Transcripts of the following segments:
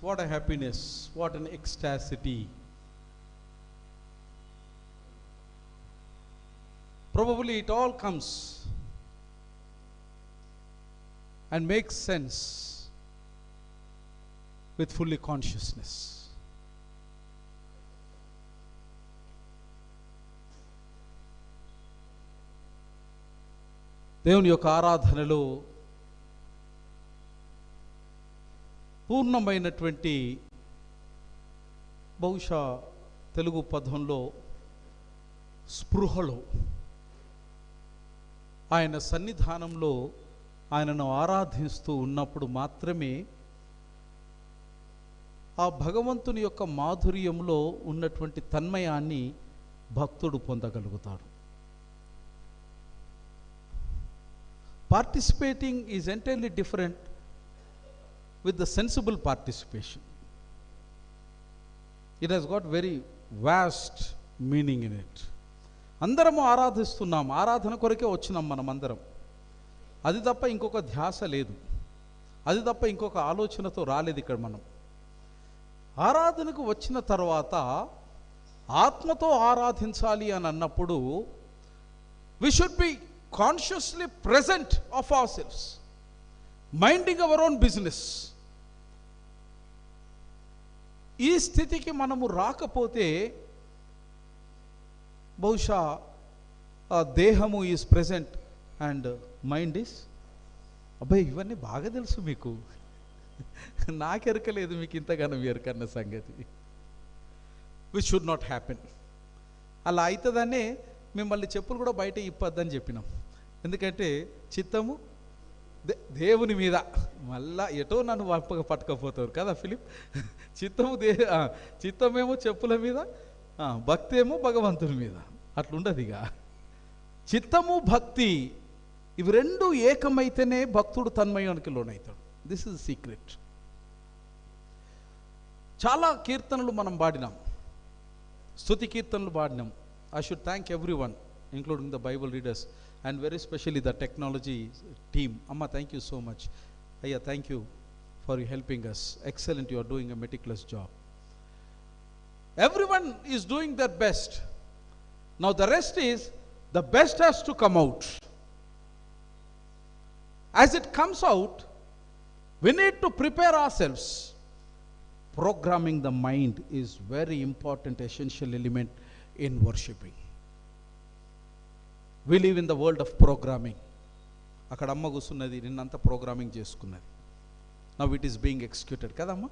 What a happiness, what an ecstasy. Probably it all comes and makes sense with fully consciousness. దేవుని యొక్క ఆరాధనలో పూర్ణమైనటువంటి బహుశా తెలుగు పదంలో స్పృహలో ఆయన సన్నిధానంలో ఆయనను ఆరాధిస్తూ ఉన్నప్పుడు మాత్రమే ఆ భగవంతుని యొక్క మాధుర్యంలో ఉన్నటువంటి తన్మయాన్ని భక్తుడు పొందగలుగుతాడు. Participating is entirely different with the sensible participation. It has got very vast meaning in it. అందరము ఆరాధిస్తున్నాం, ఆరాధన కొరకే వచ్చినాం మనం అందరం. అది తప్ప ఇంకొక ధ్యాస లేదు, అది తప్ప ఇంకొక ఆలోచనతో రాలేదు ఇక్కడ మనం. ఆరాధనకు వచ్చిన తర్వాత ఆత్మతో ఆరాధించాలి అని అన్నప్పుడు we should be consciously present of ourselves, minding our own business. ఈ స్థితికి మనము రాకపోతే బహుశా దేహము is present and mind is, అబ్బాయి ఇవన్నీ బాగా తెలుసు మీకు, నాకెరకలేదు మీకు ఇంతగానో ఎరకన్న సంగతి. Which should not happen. అలా అవుతుందనే మిమ్మల్ని చెప్పులు కూడా బయట ఇప్పొద్దని చెప్పినాం. ఎందుకంటే చిత్తము దేవుని మీద, మళ్ళా ఎటో నన్ను పట్టుకపోతారు కదా ఫిలిప్. చిత్తమేమో చెప్పుల మీద, భక్తి ఏమో భగవంతుని మీద. అట్లుండదు ఇక. చిత్తము భక్తి ఇవి రెండు ఏకమైతేనే భక్తుడు తన్మయానికి లోనవుతాడు. This is secret. చాలా కీర్తనలు మనం పాడినాం, స్తుతి కీర్తనలు పాడినాం. I should thank everyone, including the Bible readers and very specially the technology team. Amma, thank you so much. Ayya, thank you for helping us. Excellent, you are doing a meticulous job. Everyone is doing their best. Now the rest is, the best has to come out. As it comes out, we need to prepare ourselves. Programming the mind is very important, essential element in worshiping. We live in the world of programming. అక్కడ అమ్మ కూర్చున్నది, నిన్నంతా programming చేసుకున్నది. Now it is being executed కదమ్మా.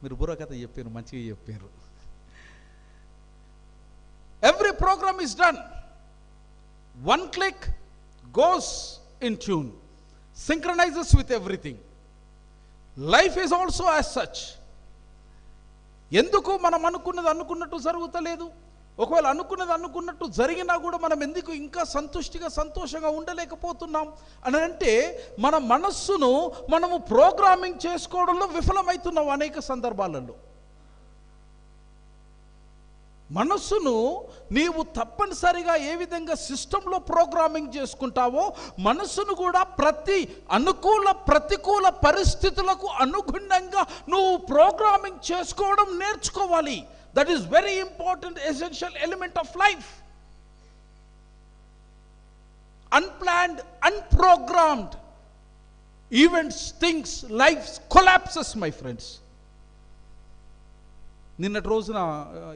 మీరు బుర్ర కథ చెప్పారు, మంచిగా చెప్పారు. Every program is done. One click goes in tune, synchronises with everything. Life is also as such. ఎందుకు మనం అనుకున్నట్టు జరుగుతలేదు? ఒకవేళ అనుకున్నట్టు జరిగినా కూడా మనం ఎందుకు ఇంకా సంతోషంగా ఉండలేకపోతున్నాం అని అంటే, మన మనస్సును మనము ప్రోగ్రామింగ్ చేసుకోవడంలో విఫలమవుతున్నాం అనేక సందర్భాలలో. మనస్సును నీవు తప్పనిసరిగా ఏ విధంగా సిస్టంలో ప్రోగ్రామింగ్ చేసుకుంటావో, మనస్సును కూడా ప్రతికూల పరిస్థితులకు అనుగుణంగా నువ్వు ప్రోగ్రామింగ్ చేసుకోవడం నేర్చుకోవాలి. That is very important, essential element of life. Unplanned, unprogrammed events, things, life collapses, my friends. నిన్నటి రోజున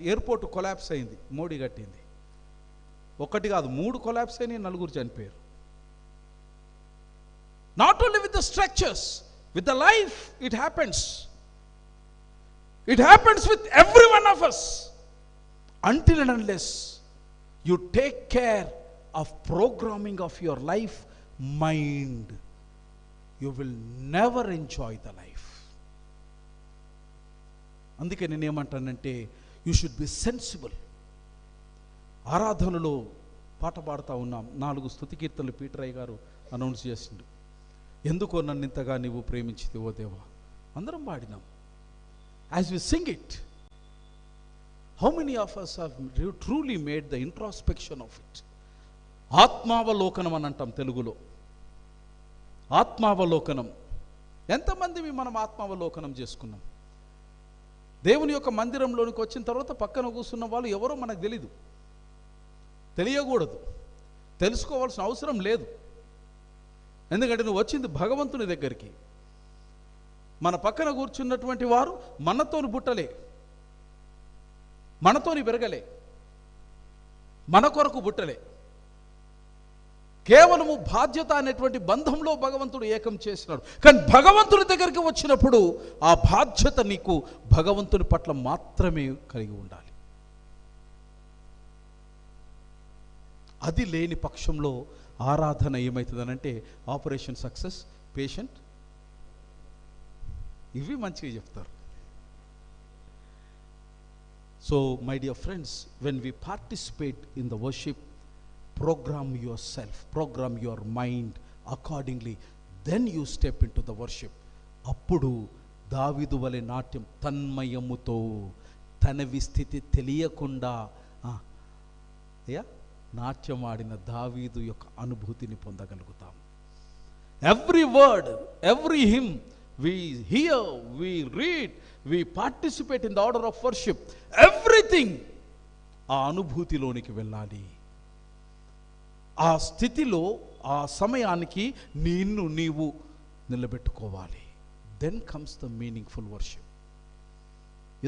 ఎయిర్పోర్ట్ కొలాప్స్ అయింది, మోడీ కట్టింది. ఒకటి కాదు, 3 కొలాప్స్ అయినాయి, 4 చనిపోయారు. Not only with the structures, with the life it happens. It happens with every one of us. Until and unless you take care of programming of your life mind, you will never enjoy the life. అందుకే నేను ఏమంటానంటే, you should be sensible. ఆరాధనలో పాట పాడుతూ ఉన్నాం, 4 స్తుతి కీర్తనలు పీటరయ్య గారు అనౌన్స్ చేసిండు. ఎందుకో నన్ను ఇంతగా నీవు ప్రేమించితివో దేవా, అందరం పాడినాం. As we sing it, how many of us have truly made the introspection of it? ఆత్మావలోకనం అని అంటాం తెలుగులో. ఆత్మావలోకనం ఎంతమంది మనం ఆత్మావలోకనం చేసుకున్నాం? దేవుని యొక్క మందిరంలోనికి వచ్చిన తర్వాత పక్కన కూర్చున్న వాళ్ళు ఎవరో మనకు తెలీదు, తెలియకూడదు, తెలుసుకోవాల్సిన అవసరం లేదు. ఎందుకంటే నువ్వు వచ్చింది భగవంతుని దగ్గరికి. మన పక్కన కూర్చున్నటువంటి వారు మనతోని పుట్టలే, మనతోని పెరగలే, మన కొరకు పుట్టలే. కేవలము బాధ్యత అనేటువంటి బంధంలో భగవంతుడు ఏకం చేసినాడు. కానీ భగవంతుని దగ్గరికి వచ్చినప్పుడు ఆ బాధ్యత నీకు భగవంతుని పట్ల మాత్రమే కలిగి ఉండాలి. అది లేని పక్షంలో ఆరాధన ఏమవుతుందనంటే ఆపరేషన్ సక్సెస్, పేషెంట్, ఇవి మంచిగా చెప్తారు. So my dear friends, when we participate in the worship, program yourself, program your mind accordingly, then you step into the worship. అప్పుడు దావీదు వలె నాట్యం తన్మయముతో తనవి స్థితి తెలియకుండా నాట్యం ఆడిన దావీదు యొక్క అనుభూతిని పొందగలుగుతాం. Every word, every him we hear, we read, we participate in the order of worship, everything ఆ అనుభూతిలోనికి వెళ్ళాలి. ఆ స్థితిలో ఆ సమయానికి నిన్ను నీవు నిలబెట్టుకోవాలి. Then comes the meaningful worship.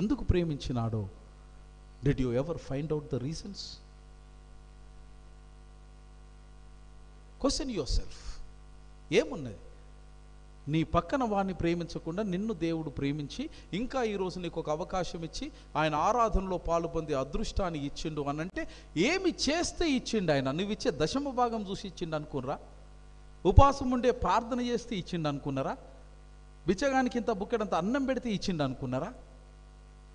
ఎందుకు ప్రేమించినాడో did you ever find out the reasons? Question your సెల్ఫ్. ఏమున్నది? నీ పక్కన వాడిని ప్రేమించకుండా నిన్ను దేవుడు ప్రేమించి ఇంకా ఈరోజు నీకు ఒక అవకాశం ఇచ్చి ఆయన ఆరాధనలో పాలు పొందే అదృష్టాన్ని ఇచ్చిండు అనంటే ఏమి చేస్తే ఇచ్చిండు ఆయన? నువ్వు ఇచ్చే దశమ భాగం చూసి ఇచ్చిండు అనుకున్నారా? ఉపవాసం ఉండే ప్రార్థన చేస్తే ఇచ్చిండు అనుకున్నారా? బిచ్చగానికి ఇంత బుక్కెడంత అన్నం పెడితే ఇచ్చిండు అనుకున్నారా?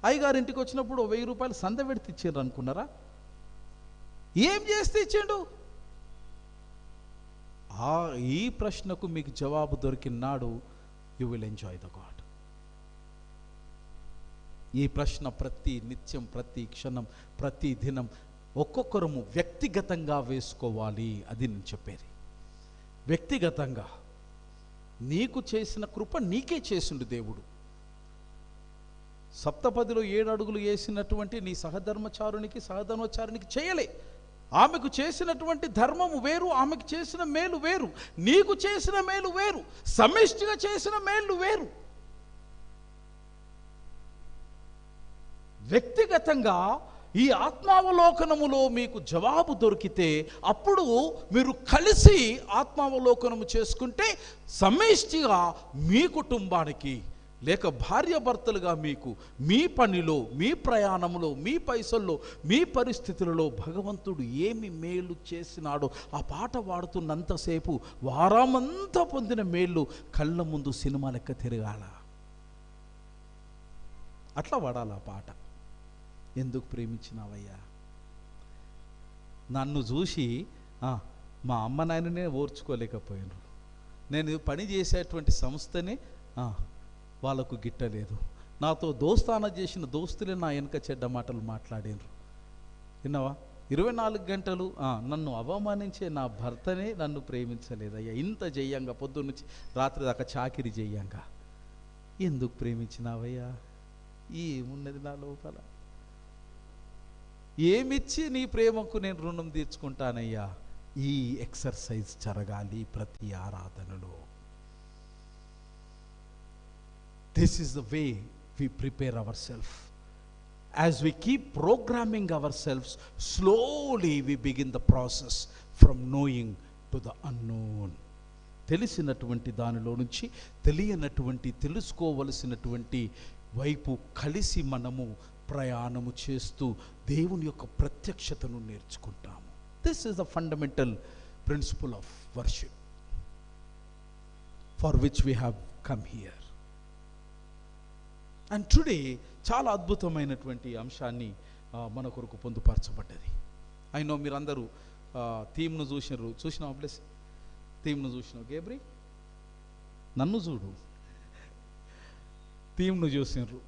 అయ్యగారింటికి వచ్చినప్పుడు 1000 రూపాయలు సంద పెడితే ఇచ్చిండ్రు అనుకున్నారా? ఏం చేస్తే ఇచ్చిండు? ఈ ప్రశ్నకు మీకు జవాబు దొరికినాడు you will enjoy the God. ఈ ప్రశ్న ప్రతి నిత్యం, ప్రతి క్షణం, ప్రతి దినం ఒక్కొక్కరము వ్యక్తిగతంగా వేసుకోవాలి. అది నేను చెప్పేది. వ్యక్తిగతంగా నీకు చేసిన కృప నీకే చేసిండు దేవుడు. సప్తపదిలో 7 అడుగులు వేసినటువంటి నీ సహధర్మచారునికి చేయలే. ఆమెకు చేసినటువంటి ధర్మము వేరు, ఆమెకు చేసిన మేలు వేరు, నీకు చేసిన మేలు వేరు, సమిష్టిగా చేసిన మేలు వేరు. వ్యక్తిగతంగా ఈ ఆత్మావలోకనములో మీకు జవాబు దొరికితే అప్పుడు మీరు కలిసి ఆత్మావలోకనము చేసుకుంటే సమిష్టిగా మీ కుటుంబానికి లేక భార్యాభర్తలుగా మీకు మీ పనిలో, మీ ప్రయాణంలో, మీ పైసల్లో, మీ పరిస్థితులలో భగవంతుడు ఏమి మేలు చేసినాడో ఆ పాట పాడుతున్నంతసేపు వారమంతా పొందిన మేలు కళ్ళ ముందు సినిమా లెక్క తిరగాల. అట్లా పాడాలి ఆ పాట. ఎందుకు ప్రేమించినావయ్యా? నన్ను చూసి మా అమ్మ నాయననే ఓర్చుకోలేకపోయినారు. నేను పని చేసేటువంటి సంస్థనే వాళ్ళకు గిట్టలేదు. నాతో దోస్తాన చేసిన దోస్తులే నా వెనక చెడ్డ మాటలు మాట్లాడినరు. విన్నావా? 24 గంటలు నన్ను అవమానించే నా భర్తనే నన్ను ప్రేమించలేదయ్యా. ఇంత చెయ్యంగా పొద్దున్నుంచి రాత్రి దాకా చాకిరి చెయ్యంగా. ఎందుకు ప్రేమించినావయ్యా? ఏమున్నది నా లోపల? ఏమిచ్చి నీ ప్రేమకు నేను రుణం తీర్చుకుంటానయ్యా? ఈ ఎక్సర్సైజ్ జరగాలి ప్రతి ఆరాధనలో. This is the way we prepare ourselves. As we keep programming ourselves, slowly we begin the process from knowing to the unknown. తెలిసినటువంటి దానిలో నుంచి తెలియనటువంటి, తెలుసుకోవలసినటువంటి వైపు కలిసి మనము ప్రయాణము చేస్తూ దేవుని యొక్క ప్రత్యక్షతను నేర్చుకుంటాము. This is the fundamental principle of worship for which we have come here. And today చాలా అద్భుతమైనటువంటి అంశాన్ని మన కొరకు పొందుపరచబడ్డది. అయినో మీరందరూ థీమ్ను చూసినావు ప్లస్ థీమ్ను చూసినావు. గేబ్రీ నన్ను చూడు, థీమ్ను చూసినారు.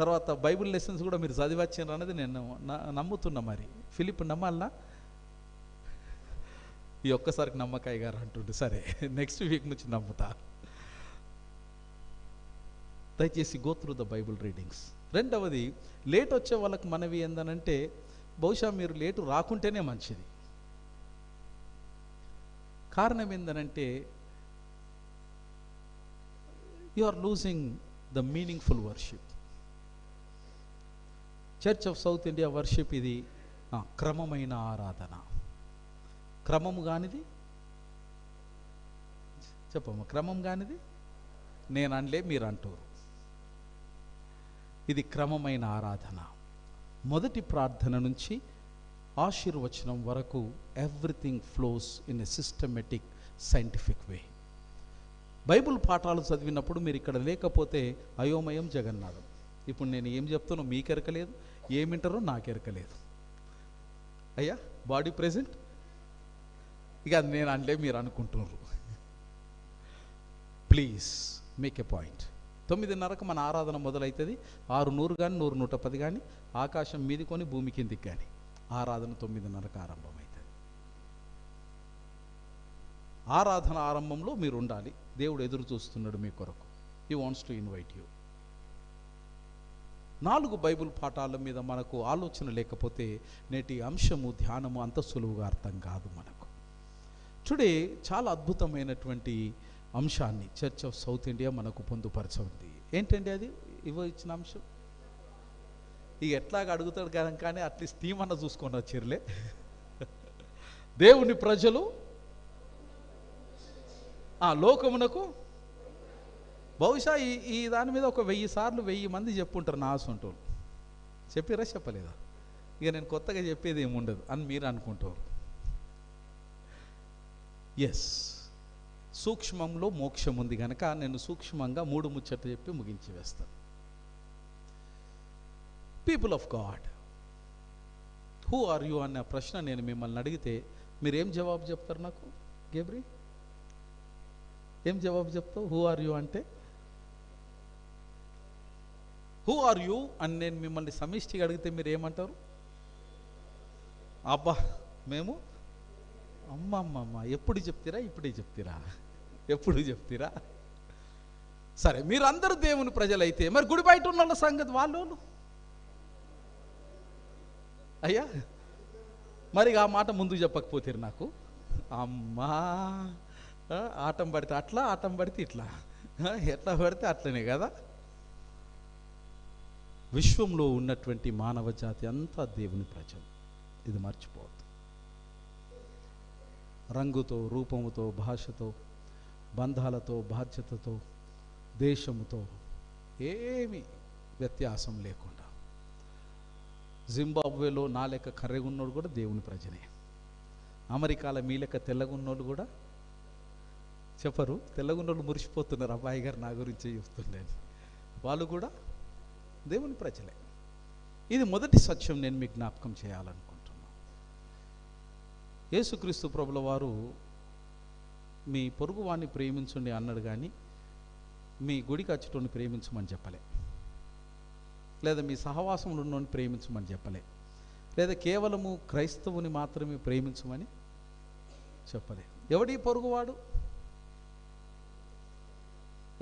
తర్వాత బైబిల్ లెసన్స్ కూడా మీరు చదివచ్చారు అనేది నేను నమ్ముతున్నా. మరి ఫిలిప్ నమ్మాలనా? ఈ ఒక్కసారికి నమ్మకాయ గారు అంటుండే. సరే, నెక్స్ట్ వీక్ నుంచి నమ్ముతా. దయచేసి go through the Bible readings. రెండవది, లేట్ వచ్చే వాళ్ళకి మనవి ఏందనంటే, బహుశా మీరు లేటు రాకుంటేనే మంచిది. కారణం ఏందనంటే, you are losing the meaningful worship. Church of South India worship ఇది క్రమమైన ఆరాధన. క్రమము కానిది చెప్పమ్మా, క్రమం కానిది నేను అనలే, మీరు అంటారు. ఇది క్రమమైన ఆరాధన. మొదటి ప్రార్థన నుంచి ఆశీర్వచనం వరకు everything flows in a systematic scientific way. Bible పాఠాలు చదివినప్పుడు మీరు ఇక్కడ లేకపోతే అయోమయం జగన్నాథం. ఇప్పుడు నేను ఏం చెప్తానో మీకు ఎరకలేదు, ఏమింటారో నాకు ఎరకలేదు. అయ్యా బాడీ ప్రెజెంట్, ఇక అది నేను అనలే, మీరు అనుకుంటున్నారు. Please make a point. 9:30కు మన ఆరాధన మొదలవుతుంది. 6:100 కానీ 100-110 కానీ ఆకాశం మీది కొని భూమి కిందికి కానీ ఆరాధన 9:30కు ఆరంభమవుతుంది. ఆరాధన ఆరంభంలో మీరు ఉండాలి. దేవుడు ఎదురు చూస్తున్నాడు మీ కొరకు. He wants to invite you. 4 Bible పాఠాల మీద మనకు ఆలోచన లేకపోతే నేటి అంశము ధ్యానము అంత సులువుగా అర్థం కాదు మనకు. టుడే చాలా అద్భుతమైనటువంటి అంశాన్ని చర్చ్ ఆఫ్ సౌత్ ఇండియా మనకు పొందుపరచండి. ఏంటండి అది? ఇవో ఇచ్చిన అంశం. ఇక ఎట్లాగా అడుగుతాడు కదా, కానీ అట్లీస్ట్ థీమ్ అన్న చూసుకొని వచ్చిర్లే. దేవుని ప్రజలు లోకమునకు, బహుశా ఈ దాని మీద ఒక 1000 సార్లు 1000 మంది చెప్పుంటారు నా ఆసంటోళ్ళు. చెప్పిరా చెప్పలేదా? ఇక నేను కొత్తగా చెప్పేది ఏముండదు అని మీరు అనుకుంటారు. ఎస్, సూక్ష్మంలో మోక్షం ఉంది కనుక నేను సూక్ష్మంగా 3 ముచ్చట్లు చెప్పి ముగించి వేస్తాను. People of God, who are you అన్న ప్రశ్న నేను మిమ్మల్ని అడిగితే మీరేం జవాబు చెప్తారు నాకు? గేబ్రీ, ఏం జవాబు చెప్తావు? హూ ఆర్ యూ అంటే, హూ ఆర్ యూ అని నేను మిమ్మల్ని సమిష్టిగా అడిగితే మీరు ఏమంటారు? అబ్బా మేము అమ్మమ్మమ్మ ఎప్పుడు చెప్తారా? ఇప్పుడే చెప్తారా? ఎప్పుడు చెప్తారా? సరే, మీరందరూ దేవుని ప్రజలైతే మరి గుడి బయట ఉన్న వాళ్ళ సంగతి వాళ్ళు అయ్యా, మరి ఆ మాట ముందు చెప్పకపోతే నాకు అమ్మా, ఆటం పడితే అట్లా, ఆటం పడితే ఇట్లా, ఎట్లా పడితే అట్లనే కదా. విశ్వంలో ఉన్నటువంటి మానవ జాతి అంతా దేవుని ప్రజలు. ఇది మర్చిపోవద్దు. రంగుతో, రూపముతో, భాషతో, బంధాలతో, బాధ్యతతో, దేశముతో ఏమీ వ్యత్యాసం లేకుండా జింబాబ్వేలో నా లెక్క కర్రెగున్నోడు కూడా దేవుని ప్రజనే. అమెరికాలో మీ లెక్క తెల్లగున్నోళ్ళు కూడా చెప్పరు. తెల్లగున్నోళ్ళు మురిసిపోతున్నారు, అబ్బాయి గారు నా గురించి చెప్తుండేది. వాళ్ళు కూడా దేవుని ప్రజలే. ఇది మొదటి సత్యం నేను మీకు జ్ఞాపకం చేయాలనుకుంటున్నాను. యేసుక్రీస్తు ప్రభుల వారు మీ పొరుగువాన్ని ప్రేమించండి అన్నాడు, కానీ మీ గుడికి వచ్చేటోని ప్రేమించమని చెప్పలే, లేదా మీ సహవాసంలో ఉన్నోని ప్రేమించమని చెప్పలే, లేదా కేవలము క్రైస్తవుని మాత్రమే ప్రేమించమని చెప్పలే. ఎవడి పొరుగువాడు?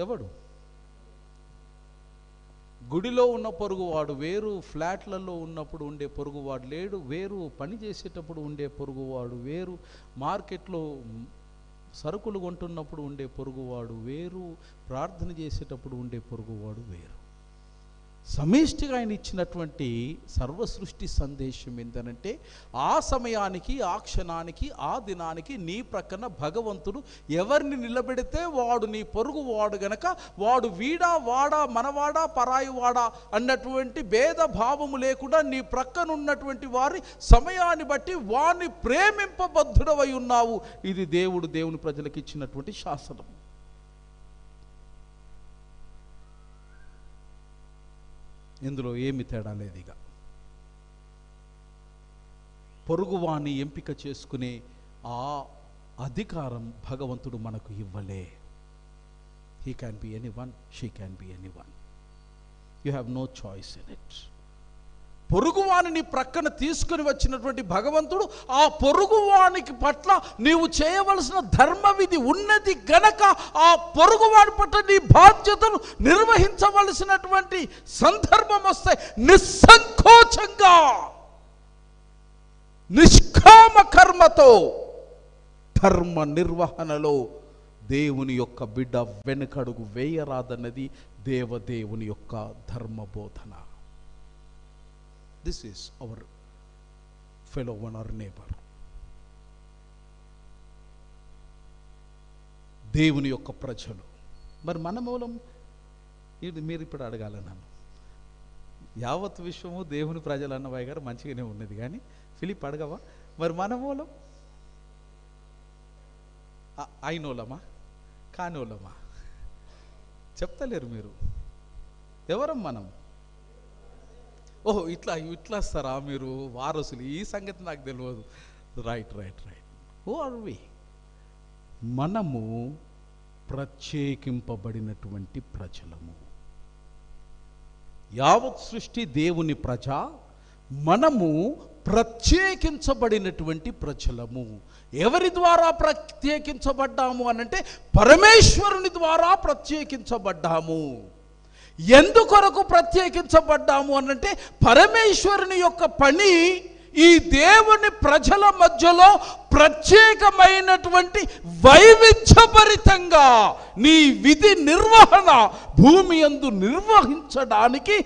ఎవడు? గుడిలో ఉన్న పొరుగువాడు వేరు, ఫ్లాట్లలో ఉన్నప్పుడు ఉండే పొరుగువాడు లేడు వేరు, పని చేసేటప్పుడు ఉండే పొరుగువాడు వేరు, మార్కెట్లో సరుకులు కొంటున్నప్పుడు ఉండే పొరుగువాడు వేరు, ప్రార్థన చేసేటప్పుడు ఉండే పొరుగువాడు వేరు. సమిష్టిగా ఆయన ఇచ్చినటువంటి సర్వసృష్టి సందేశం ఏంటంటే, ఆ సమయానికి, ఆ క్షణానికి, ఆ దినానికి నీ ప్రక్కన భగవంతుడు ఎవరిని నిలబెడితే వాడు నీ పొరుగు వాడు గనక, వాడు వీడా వాడా మనవాడా పరాయి వాడా అన్నటువంటి భేదభావము లేకుండా నీ ప్రక్కన ఉన్నటువంటి వారి సమయాన్ని బట్టి వారిని ప్రేమింపబద్ధుడవై ఉన్నావు. ఇది దేవుని ప్రజలకు ఇచ్చినటువంటి శాసనం. ఇందులో ఏమి తేడా లేదు. ఇక పొరుగువాణ్ణి ఎంపిక చేసుకునే ఆ అధికారం భగవంతుడు మనకు ఇవ్వలే. He can be anyone, she can be anyone. You have no choice in it. పొరుగువాని ప్రక్కన తీసుకుని వచ్చినటువంటి భగవంతుడు ఆ పొరుగువానికి పట్ల నీవు చేయవలసిన ధర్మవిధి ఉన్నది గనక ఆ పొరుగువాని పట్ల నీ బాధ్యతను నిర్వహించవలసినటువంటి సందర్భం వస్తే నిస్సంకోచంగా నిష్కామ కర్మతో ధర్మ నిర్వహణలో దేవుని యొక్క బిడ్డ వెనుకడుగు వేయరాదన్నది దేవదేవుని యొక్క ధర్మబోధన. This is our fellow one, our neighbour. దేవుని యొక్క ప్రజలు. మరి మన మూలం ఇది మీరు ఇప్పుడు అడగాల నన్ను. యావత్ విశ్వము దేవుని ప్రజలు అన్నవాయి గారు మంచిగానే ఉన్నది, కానీ ఫిలిప్ అడగవా మరి మన మూలం అయినోళ్ళమా కానోళ్ళమా? చెప్తలేరు మీరు. ఎవరం మనం? ఓహో ఇట్లా వస్తారా మీరు వారసులు? ఈ సంగతి నాకు తెలియదు. రైట్. Who are we? మనము ప్రత్యేకింపబడినటువంటి ప్రజలము. యావత్ సృష్టి దేవుని ప్రజ, మనము ప్రత్యేకించబడినటువంటి ప్రజలము. ఎవరి ద్వారా ప్రత్యేకించబడ్డాము అనంటే పరమేశ్వరుని ద్వారా ప్రత్యేకించబడ్డాము. ఎందుకొరకు ప్రత్యేకించబడ్డాము అనంటే పరమేశ్వరుని యొక్క పని ఈ దేవుని ప్రజల మధ్యలో ప్రత్యేకమైనటువంటి వైవిధ్యభరితంగా నీ విధి నిర్వహణ భూమి యందు నిర్వచించడానికి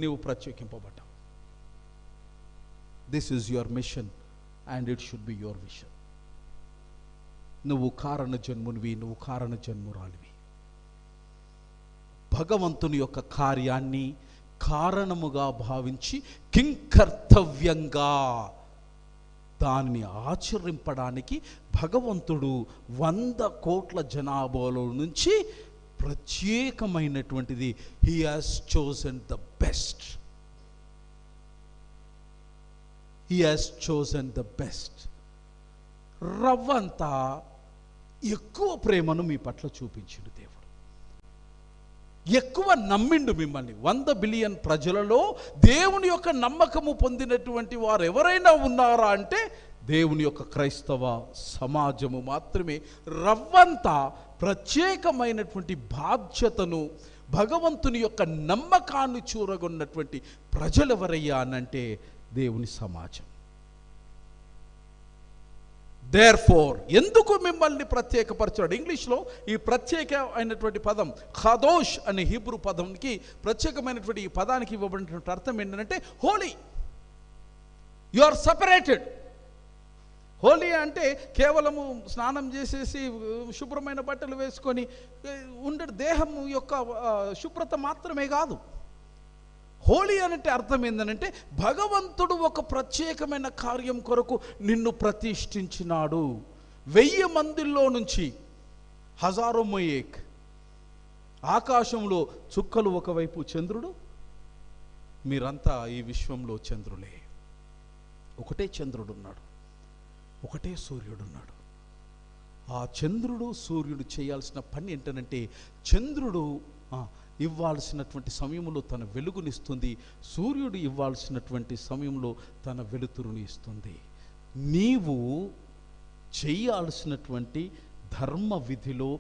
నీవు ప్రత్యేకింపబడ్డావు. This is your mission and it should be your vision. నువ్వు కారణ జన్మునివి, నువ్వు కారణ జన్మురాలివి. భగవంతుని యొక్క కార్యాన్ని కారణముగా భావించి కింకర్తవ్యంగా దాన్ని ఆచరింపడానికి భగవంతుడు 100 కోట్ల జనాభాలో నుంచి ప్రత్యేకమైనటువంటిది he has chosen the best. He has chosen the best. రవ్వంతా ఎక్కువ ప్రేమను మీ పట్ల చూపించిండు దేవుడు. ఎక్కువ నమ్మిండు మిమ్మల్ని. 100 బిలియన్ ప్రజలలో దేవుని యొక్క నమ్మకము పొందినటువంటి వారు ఎవరైనా ఉన్నారా అంటే దేవుని యొక్క క్రైస్తవ సమాజము మాత్రమే. రవ్వంతా ప్రత్యేకమైనటువంటి బాధ్యతను, భగవంతుని యొక్క నమ్మకాన్ని చూరగొన్నటువంటి ప్రజలు ఎవరయ్యా అనంటే దేవుని సమాజం. దేర్ఫోర్, ఎందుకు మిమ్మల్ని ప్రత్యేకపరచాడు? ఇంగ్లీష్లో ఈ ప్రత్యేక అయినటువంటి పదం ఖదోష్ అనే హీబ్రూ పదంకి ప్రత్యేకమైనటువంటి ఈ పదానికి ఇవ్వబడినటువంటి అర్థం ఏంటంటే holy. You are separated. Holy అంటే కేవలము స్నానం చేసేసి శుభ్రమైన బట్టలు వేసుకొని ఉండే దేహం యొక్క శుభ్రత మాత్రమే కాదు. హోలీ అంటే అర్థం ఏంటంటే భగవంతుడు ఒక ప్రత్యేకమైన కార్యం కొరకు నిన్ను ప్రతిష్ఠించినాడు. 1000 మందిలో నుంచి హజారో మొయేక్, ఆకాశంలో చుక్కలు ఒకవైపు చంద్రుడు, మీరంతా ఈ విశ్వంలో చంద్రులే. ఒకటే చంద్రుడు ఉన్నాడు, ఒకటే సూర్యుడు ఉన్నాడు. ఆ చంద్రుడు సూర్యుడు చేయాల్సిన పని ఏంటంటే చంద్రుడు ఇవ్వాల్సినటువంటి సమయంలో తన వెలుగునిస్తుంది, సూర్యుడు ఇవ్వాల్సినటువంటి సమయంలో తన వెలుతురుని ఇస్తుంది. నీవు చేయాల్సినటువంటి ధర్మ విధిలో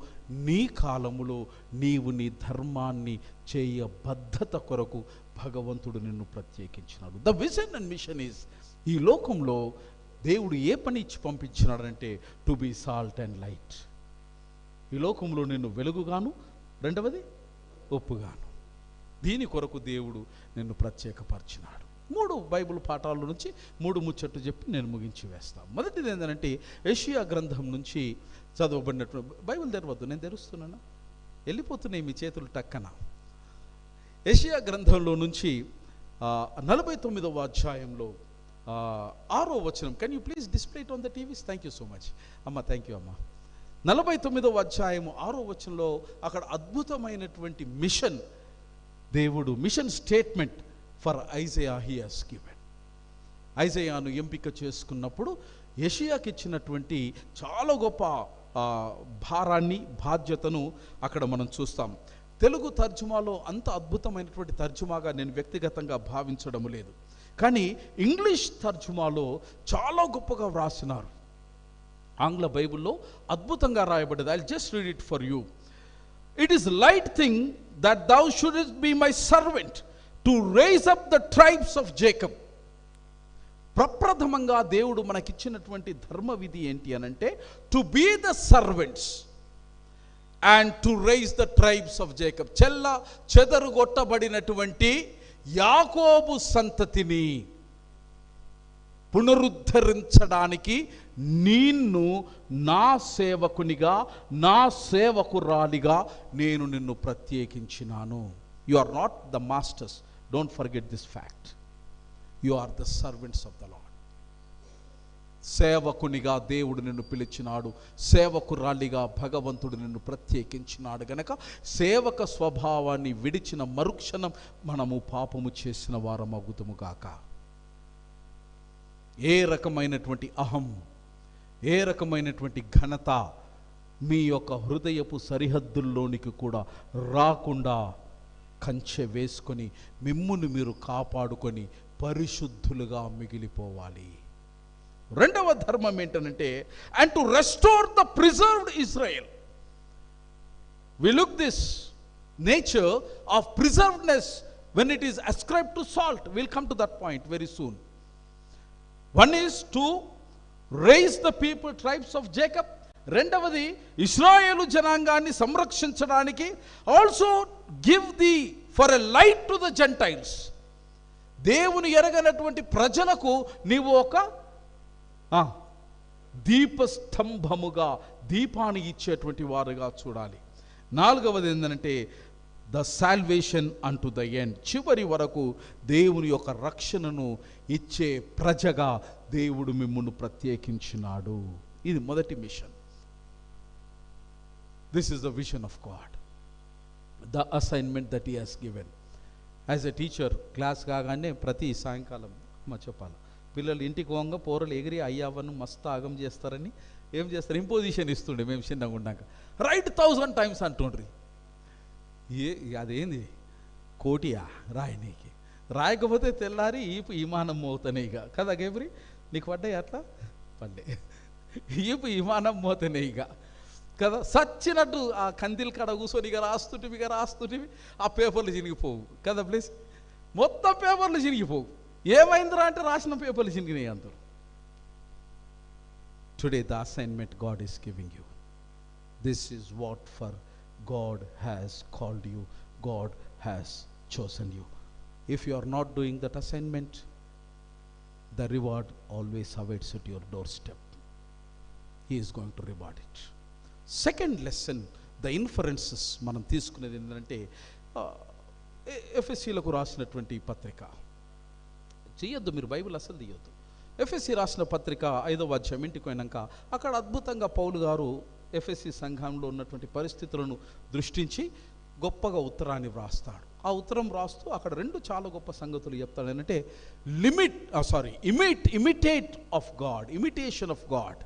నీ కాలములో నీవు నీ ధర్మాన్ని చేయబద్ధత కొరకు భగవంతుడు నిన్ను ప్రత్యేకించినాడు. The vision and mission is, ఈ లోకంలో దేవుడు ఏ పని ఇచ్చి పంపించినాడంటే to be salt and light. ఈ లోకంలో నిన్ను వెలుగుగాను, రెండవది ఒప్పుగాను. దీని కొరకు దేవుడు నిన్ను ప్రత్యేకపరిచినాడు. 3 బైబిల్ పాఠాల నుంచి 3 ముచ్చట్లు చెప్పి నేను ముగించి వేస్తాను. మొదటిది ఏంటంటే యెషయా గ్రంథం నుంచి చదవబడినటువంటి, బైబిల్ తెరవద్దు, నేను తెరుస్తున్నాను, వెళ్ళిపోతున్నాయి మీ చేతులు టక్కన. యెషయా గ్రంథంలో నుంచి 49వ అధ్యాయంలో 6వ వచనం. Can you please display it on the TVs? Thank you so much అమ్మ, థ్యాంక్ యూ అమ్మ. 49వ అధ్యాయము 6వ వచనంలో అక్కడ అద్భుతమైనటువంటి మిషన్, దేవుడు mission statement for Isaiah he has given. ఐజయాను ఎంపిక చేసుకున్నప్పుడు యెషయాకి ఇచ్చినటువంటి చాలా గొప్ప భారాన్ని, బాధ్యతను అక్కడ మనం చూస్తాం. తెలుగు తర్జుమాలో అంత అద్భుతమైనటువంటి తర్జుమాగా నేను వ్యక్తిగతంగా భావించడం లేదు, కానీ ఇంగ్లీష్ తర్జుమాలో చాలా గొప్పగా వ్రాసినారు. ఆంగ్ల బైబిల్లో అద్భుతంగా రాయబడ్డది. I just read it for you. It is light thing that thou shouldest be my servant to raise up the tribes of Jacob. ప్రప్రథమంగా దేవుడు మనకిచ్చినటువంటి ధర్మ విధి ఏంటి అనంటే, to be the servants and to raise the tribes of Jacob. చెదరుగొట్టబడినటువంటి యాకోబు సంతతిని పునరుద్ధరించడానికి నిన్ను నా సేవకునిగా, నా సేవకురాలిగా నేను నిన్ను ప్రత్యేకించినాను. You are not the masters, don't forget this fact. You are the servants of the Lord. సేవకునిగా దేవుడు నిన్ను పిలిచినాడు, సేవకురాలిగా భగవంతుడు నిన్ను ప్రత్యేకించినాడు గనక సేవక స్వభావాన్ని విడిచిన మరుక్షణం మనము పాపము చేసిన వారం అగుతుము గాక. ఏ రకమైనటువంటి అహం, ఏ రకమైనటువంటి ఘనత మీ యొక్క హృదయపు సరిహద్దుల్లోనికి కూడా రాకుండా కంచె వేసుకొని మిమ్మును మీరు కాపాడుకొని పరిశుద్ధులుగా మిగిలిపోవాలి. రెండవ ధర్మం ఏంటంటే, and to restore the preserved Israel. We look this nature of preservedness when it is ascribed to salt. We'll come to that point very soon. One is to raise the people, tribes of Jacob. రెండవది ఇశ్రాయేలు జనాంగాన్ని సంరక్షించడానికి, also give the for a light to the Gentiles. దేవుని ఎరగనటువంటి ప్రజలకు నీవు ఒక దీపస్తంభముగా, దీపాన్ని ఇచ్చేటువంటి వారుగా చూడాలి. నాలుగవది ఏంటంటే, the salvation unto the end. చివరి వరకు దేవుని యొక్క రక్షణను ఇచ్చే ప్రజగా దేవుడు మిమ్మును ప్రత్యేకించినాడు. ఇది మొదటి mission. This is the vision of God, the assignment that he has given. As a teacher class కాగానే ప్రతి సాయంకాలం చెప్పాలి, పిల్లలు ఇంటికి పోగా పోరలు ఎగిరి అయ్యావను మస్తు ఆగం చేస్తారని ఏం చేస్తారు, ఇంపోజిషన్ ఇస్తుండే. మేము చిన్నగా ఉన్నాక రైట్ 1000 times అంటుండ్రి. అదేంది కోటియా రాయనీకి, రాయకపోతే తెల్లారి ఈమానం మోతనే ఇక కదా. గేబ్రి నీకు పడ్డాయి అట్లా? పడ్డే ఈమానం మోతనే ఇక కదా. సచ్చినట్టు ఆ కందిల్ కాడ కూర్చొని ఇక రాస్తుంటివి ఆ పేపర్లు చినిగిపోవు కదా. ప్లీజ్ మొత్తం పేపర్లు చినిగిపోవు. ఏమైందిరా అంటే రాసిన పేపర్లు చినిగినాయి అందరూ. Today the assignment God is giving you. This is what for God has called you, God has chosen you. If you are not doing that assignment, the reward always awaits at your doorstep. He is going to reward it. Second lesson, the inferences మనం తీసుకునేది ఏంటంటే, ఎఫెసీలకు రాసినటువంటి పత్రిక చేయొద్దు, మీరు Bible అసలు తీయొద్దు. ఎఫెసీ రాసిన పత్రిక 5వ అధ్యాయం ఇంటికి పోయినాక అక్కడ అద్భుతంగా పౌలు గారు ఎఫెసీ సంఘంలో ఉన్నటువంటి పరిస్థితులను దృష్టించి గొప్పగా ఉత్తరాన్ని వ్రాస్తాడు. ఆ ఉత్తరం రాస్తూ అక్కడ 2 చాలా గొప్ప సంగతులు చెప్తాడు. ఏంటంటే imitate of God, imitation of God.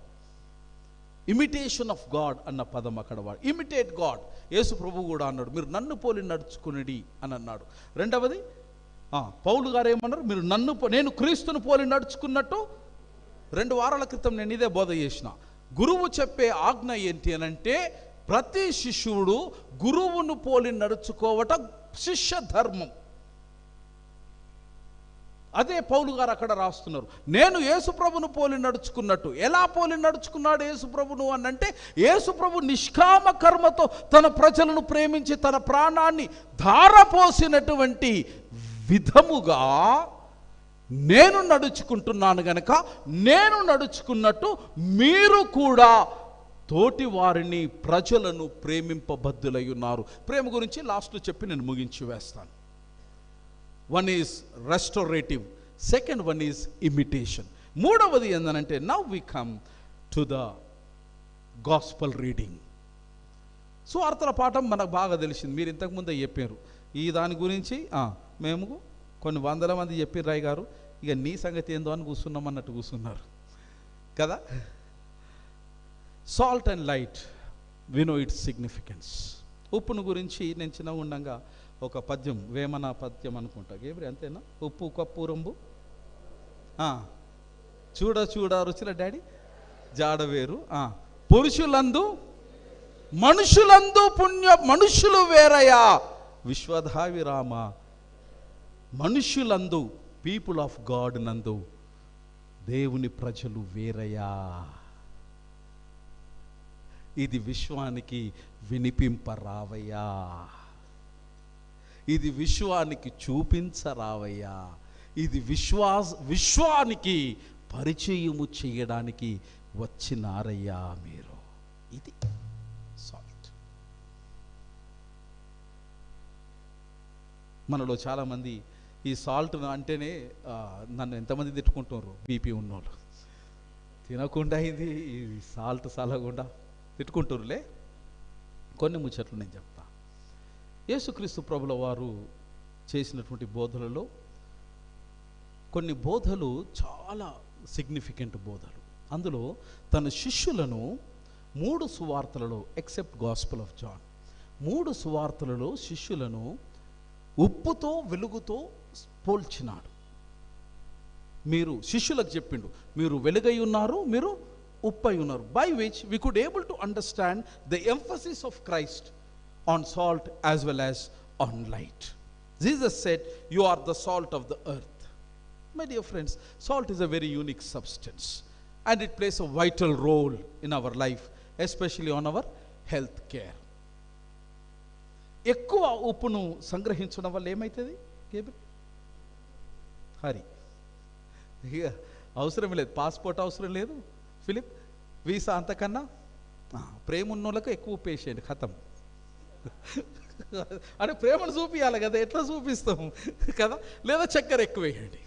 Imitation of God అన్న పదం అక్కడ వాడు. Imitate God. యేసు ప్రభు కూడా అన్నాడు, మీరు నన్ను పోలి నడుచుకునేది అని అన్నాడు. రెండవది పౌలు గారు ఏమన్నారు, మీరు నేను క్రీస్తును పోలి నడుచుకున్నట్టు. 2 వారాల క్రితం నేను ఇదే బోధ చేసిన. గురువు చెప్పే ఆజ్ఞ ఏంటి అనంటే, ప్రతి శిష్యుడు గురువును పోలి నడుచుకోవటం శిష్య ధర్మం. అదే పౌలు గారు అక్కడ రాస్తున్నారు. నేను యేసుప్రభును పోలి నడుచుకున్నట్టు. ఎలా పోలి నడుచుకున్నాడు యేసుప్రభును అనంటే, యేసుప్రభు నిష్కామ కర్మతో తన ప్రజలను ప్రేమించి తన ప్రాణాన్ని ధారపోసినటువంటి విధముగా నేను నడుచుకుంటున్నాను గనక, నేను నడుచుకున్నట్టు మీరు కూడా తోటి వారిని, ప్రజలను ప్రేమింపబద్దులై ఉన్నారు. ప్రేమ గురించి లాస్ట్లో చెప్పి నేను ముగించి వేస్తాను. One is restorative, second one is imitation. మూడవది ఏంటంటే, now we come to the gospel reading. సువార్తల పాఠం మనకు బాగా తెలిసింది, మీరు ఇంతకుముందే చెప్పారు. ఈ దాని గురించి మేము కొన్ని 100 మంది చెప్పారు రాయ్ గారు, ఇక నీ సంగతి ఏందో అని కూర్చున్నాం అన్నట్టు కూర్చున్నారు కదా. Salt and light, we know its significance. ఉప్పును గురించి నేను చిన్నగా ఉండంగా ఒక పద్యం, వేమన పద్యం అనుకుంటా, గేబ్రి అంతేనా? ఉప్పు కప్పూరంబు చూడ చూడ రుచుల డాడీ జాడవేరు, పురుషులందు మనుషులందు పుణ్య మనుషులు వేరయా విశ్వధావిరామ. మనుషులందు, పీపుల్ ఆఫ్ గాడ్ నందు దేవుని ప్రజలు వేరయా. ఇది విశ్వానికి వినిపింపరావయ్యా, ఇది విశ్వానికి చూపించరావయ్యా, ఇది విశ్వానికి పరిచయము చేయడానికి వచ్చినారయ్యా మీరు. ఇది సాల్ట్. మనలో చాలామంది ఈ సాల్ట్ అంటేనే నన్ను ఎంతమంది తిట్టుకుంటున్నారు, బీపీ ఉన్నోళ్ళు. తినకుండా ఇది సాల్ట్ సలగకుండా తిట్టుకుంటురులే. కొన్ని ముచ్చట్లు నేను చెప్తా. యేసుక్రీస్తు ప్రభుల వారు చేసినటువంటి బోధలలో కొన్ని బోధలు చాలా సిగ్నిఫికెంట్ బోధలు. అందులో తన శిష్యులను 3 సువార్తలలో, ఎక్సెప్ట్ గాస్పెల్ ఆఫ్ జాన్, 3 సువార్తలలో శిష్యులను ఉప్పుతో వెలుగుతో పోల్చినాడు. మీరు శిష్యులకు చెప్పిండు, మీరు వెలుగై ఉన్నారు, మీరు ఉప్పై ఉన్నారు. By which we could able to understand the emphasis of Christ on salt as well as on light. Jesus said, you are the salt of the earth. My dear friends, salt is a very unique substance and it plays a vital role in our life, especially on our health care. ఎక్కువ ఉప్పును సంగ్రహించడం వల్ల ఏమవుతుంది cable? Hari ఇక అవసరం లేదు, passport అవసరం లేదు, ఫిలిప్ వీసా అంతకన్నా ప్రేమ ఉన్నోళ్ళకు ఎక్కువ ఉప్పు వేసేయండి, ఖతం. అంటే ప్రేమను చూపించాలి కదా, ఎట్లా చూపిస్తాము కదా? లేదా చక్కెర ఎక్కువ వేయండి.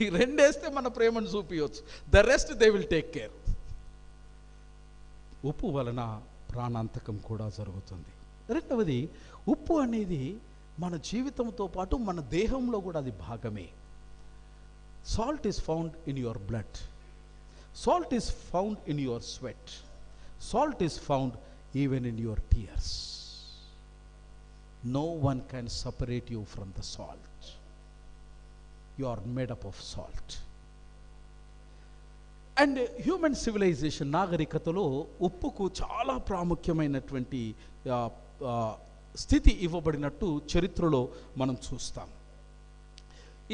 ఈ 2 వేస్తే మన ప్రేమను చూపించవచ్చు. The rest they will take care. ఉప్పు వలన ప్రాణాంతకం కూడా జరుగుతుంది. రెండవది, ఉప్పు అనేది మన జీవితంతో పాటు మన దేహంలో కూడా అది భాగమే. Salt is found in your blood, salt is found in your sweat, salt is found even in your tears. No one can separate you from the salt. You are made up of salt. And human civilization, నాగరికతలో ఉప్పుకు చాలా ప్రాముఖ్యమైనటువంటి స్థితి ఇవ్వబడినట్టు చరిత్రలో మనం చూస్తాం.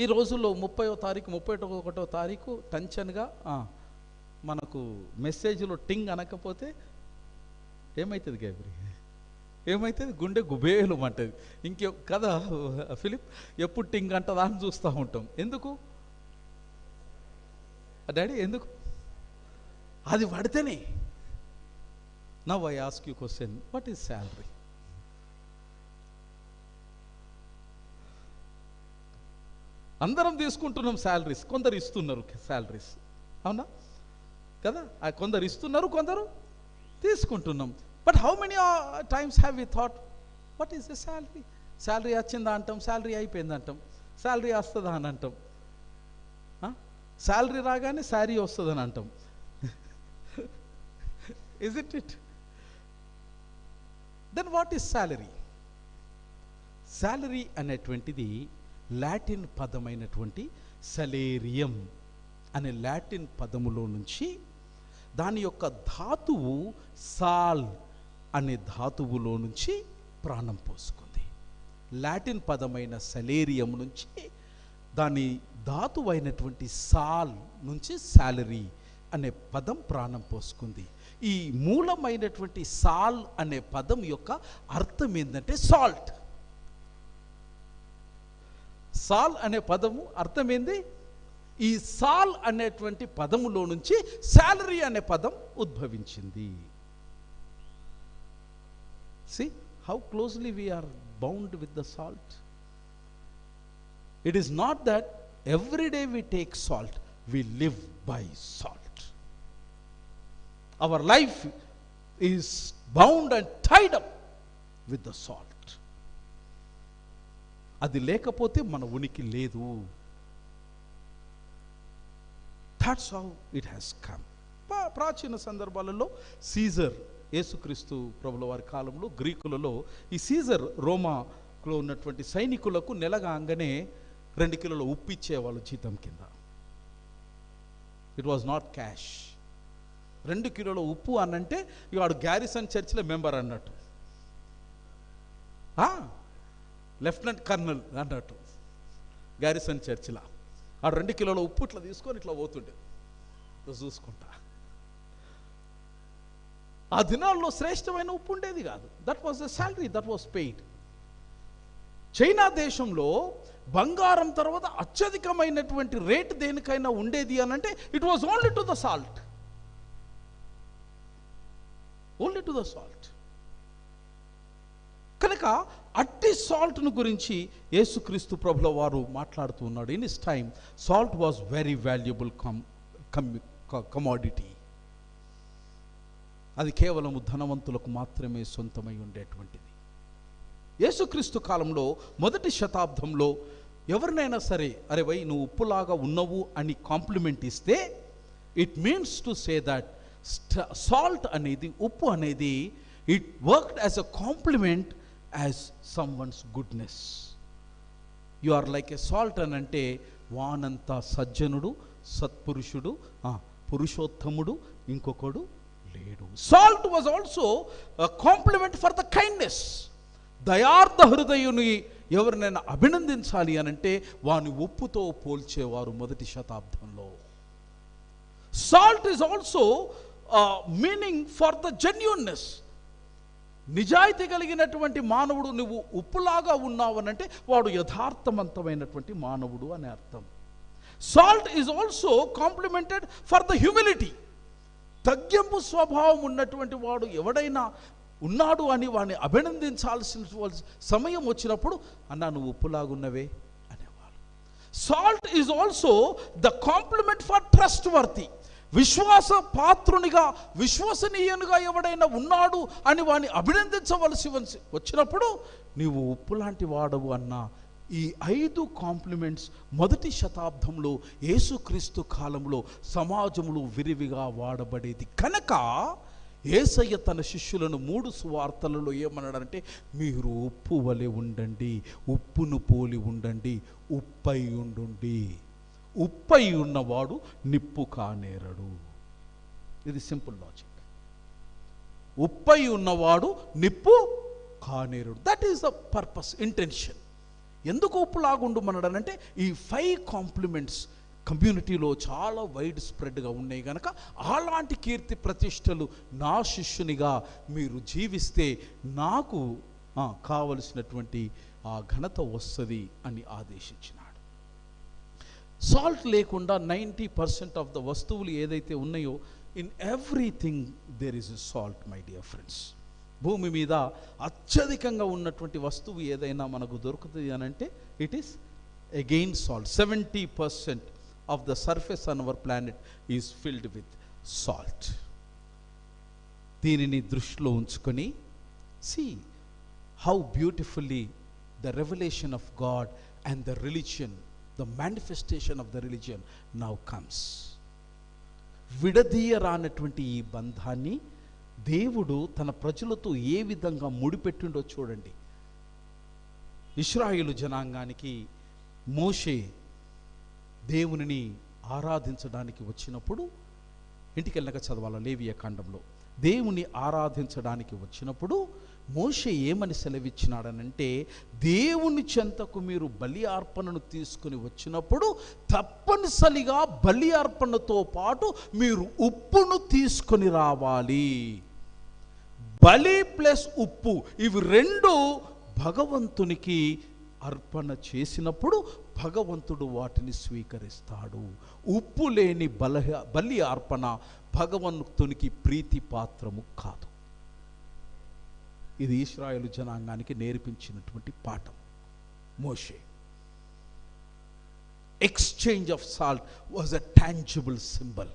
ఈ రోజుల్లో 30వ తారీఖు 31వ తారీఖు టెన్షన్గా మనకు మెసేజ్లో టింగ్ అనకపోతే ఏమవుతుంది గేబ్రి? ఏమవుతుంది? గుండె గుబేలు అంటది. ఇంకే కదా ఫిలిప్, ఎప్పుడు టింగ్ అంటదా అని చూస్తూ ఉంటాం. ఎందుకు డాడీ? ఎందుకు? అది పడితేనే. Now I ask you question, what is salary? అందరం తీసుకుంటున్నాం శాలరీస్, కొందరు ఇస్తున్నారు శాలరీస్, అవునా కదా? కొందరు ఇస్తున్నారు, కొందరు తీసుకుంటున్నాం. But how many times have we thought, what is the salary? Salary వచ్చిందా అంటాం, శాలరీ అయిపోయింది అంటాం, శాలరీ వస్తుందా అని అంటాం, శాలరీ రాగానే శారీ వస్తుందని అంటాం. Isn't it? Then what is salary? Salary అనేటువంటిది లాటిన్ పదమైనటువంటి సలేరియం అనే లాటిన్ పదములో నుంచి దాని యొక్క ధాతువు సాల్ అనే ధాతువులో నుంచి ప్రాణం పోసుకుంది. లాటిన్ పదమైన సలేరియం నుంచి దాని ధాతువు అయినటువంటి సాల్ నుంచి సాలరీ అనే పదం ప్రాణం పోసుకుంది. ఈ మూలమైనటువంటి సాల్ అనే పదం యొక్క అర్థం ఏంటంటే సాల్ట్. సాల్ అనే పదము అర్థం ఏంది? ఈ సాల్ అనేటువంటి పదములో నుంచి సాలరీ అనే పదం ఉద్భవించింది. See how closely we are bound with the salt. It is not that every day we take salt, we live by salt. Our life is bound and tied up with the salt. అది లేకపోతే మన ఉనికి లేదు. That's how it has come. ప్రాచీన సందర్భాలలో Caesar యేసుక్రీస్తు ప్రభుల వారి కాలంలో గ్రీకులలో ఈ సీజర్ రోమాలో ఉన్నటువంటి సైనికులకు నెలగాగానే 2 కిలోల ఉప్పు ఇచ్చేవాళ్ళు జీతం కింద. It was not cash. 2 కిలోల ఉప్పు అనంటే వాడు గ్యారిసన్ చర్చిలో మెంబర్ అన్నట్టు, లెఫ్టినెంట్ కర్నల్ అన్నట్టు గ్యారిసన్ చర్చిలో. ఆ 2 కిలోల ఉప్పు ఇట్లా తీసుకొని ఇట్లా పోతుండే చూసుకుంటా. ఆ దినాల్లో శ్రేష్టమైన ఉప్పు ఉండేది కాదు. That was the salary that was paid. China దేశంలో బంగారం తర్వాత అత్యధికమైనటువంటి రేట్ దేనికైనా ఉండేది అని అంటే it was only to the salt, only to the salt. కనుక అట్టి సాల్ట్ను గురించి యేసుక్రీస్తు ప్రభుల వారు మాట్లాడుతూ ఉన్నాడు. In his time salt was very valuable commodity. అది కేవలం ధనవంతులకు మాత్రమే సొంతమై ఉండేటువంటిది. యేసుక్రీస్తు కాలంలో మొదటి శతాబ్దంలో ఎవరినైనా సరే అరే వై నువ్వు ఉప్పులాగా ఉన్నవు అని కాంప్లిమెంట్ ఇస్తే it means to say that salt అనేది, ఉప్పు అనేది, it worked as a compliment as someone's goodness. You are like a salt అని అంటే వానంత సజ్జనుడు, సత్పురుషుడు, పురుషోత్తముడు ఇంకొకడు లేడు. Salt was also compliment for the kindness. దయార్థ హృదయుని ఎవరినైనా అభినందించాలి అనంటే వాని ఉప్పుతో పోల్చేవారు మొదటి శతాబ్దంలో. Salt is also meaning for the genuineness. నిజాయితీ కలిగినటువంటి మానవుడు నువ్వు ఉప్పులాగా ఉన్నావనంటే వాడు యథార్థవంతమైనటువంటి మానవుడు అని అర్థం. Salt is also complimented for the humility. తగ్గింపు స్వభావం ఉన్నటువంటి వాడు ఎవడైనా ఉన్నాడు అని వాడిని అభినందించాల్సిన సమయం వచ్చినప్పుడు అన్నా నువ్వు ఉప్పులాగున్నవే అనేవాళ్ళు. Salt is also the compliment for trustworthy. విశ్వాస పాత్రునిగా, విశ్వసనీయునిగా ఎవడైనా ఉన్నాడు అని వాడిని అభినందించవలసి వచ్చినప్పుడు నీవు ఉప్పు లాంటి వాడవు అన్న ఈ 5 కాంప్లిమెంట్స్ మొదటి శతాబ్దంలో యేసుక్రీస్తు కాలంలో సమాజంలో విరివిగా వాడబడేది. కనుక యేసయ్య తన శిష్యులను 3 సువార్తలలో ఏమన్నాడంటే మీరు ఉప్పు వలె ఉండండి, ఉప్పును పోలి ఉండండి, ఉప్పై ఉండుండి. ఉప్పై ఉన్నవాడు నిప్పు కానేరడు. ఇది సింపుల్ లాజిక్. ఉప్పై ఉన్నవాడు నిప్పు కానేరడు. That is the purpose, intention. ఎందుకు ఉప్పులాగుండు మనడనంటే ఈ 5 కాంప్లిమెంట్స్ కమ్యూనిటీలో చాలా వైడ్ స్ప్రెడ్గా ఉన్నాయి కనుక అలాంటి కీర్తి ప్రతిష్టలు నా శిష్యునిగా మీరు జీవిస్తే నాకు కావలసినటువంటి ఆ ఘనత వస్తుంది అని ఆదేశించినాడు. సాల్ట్ లేకుండా 90% ఆఫ్ ద వస్తువులు ఏదైతే ఉన్నాయో in everything there is a salt my dear friends. భూమి మీద అత్యధికంగా ఉన్నటువంటి వస్తువు ఏదైనా మనకు దొరుకుతుంది అని అంటే it is again salt. 70% of the surface on our planet is filled with salt. దీనిని దృష్టిలో ఉంచుకొని see how beautifully the revolution of God and the religion, the manifestation of the religion now comes. విడదీయరానటువంటి ఈ బంధాన్ని దేవుడు తన ప్రజలతో ఏ విధంగా ముడిపెట్టిండో చూడండి. ఇశ్రాయేలు జనాంగానికి మోషే దేవునిని ఆరాధించడానికి వచ్చినప్పుడు, ఇంటికి వెళ్ళక చదవాల లేవియ కాండంలో, దేవుని ఆరాధించడానికి వచ్చినప్పుడు మోషే ఏమని సెలవిచ్చినాడనంటే దేవుని చెంతకు మీరు బలి అర్పణను తీసుకుని వచ్చినప్పుడు తప్పనిసరిగా బలి అర్పణతో పాటు మీరు ఉప్పును తీసుకొని రావాలి. బలి ప్లస్ ఉప్పు ఇవి 2 భగవంతునికి అర్పణ చేసినప్పుడు భగవంతుడు వాటిని స్వీకరిస్తాడు. ఉప్పు లేని బలి అర్పణ భగవంతునికి ప్రీతి పాత్రము కాదు. ఇది ఇశ్రాయేలు జనాంగానికి నేర్పించినటువంటి పాఠం. మోషే exchange of salt was a tangible symbol.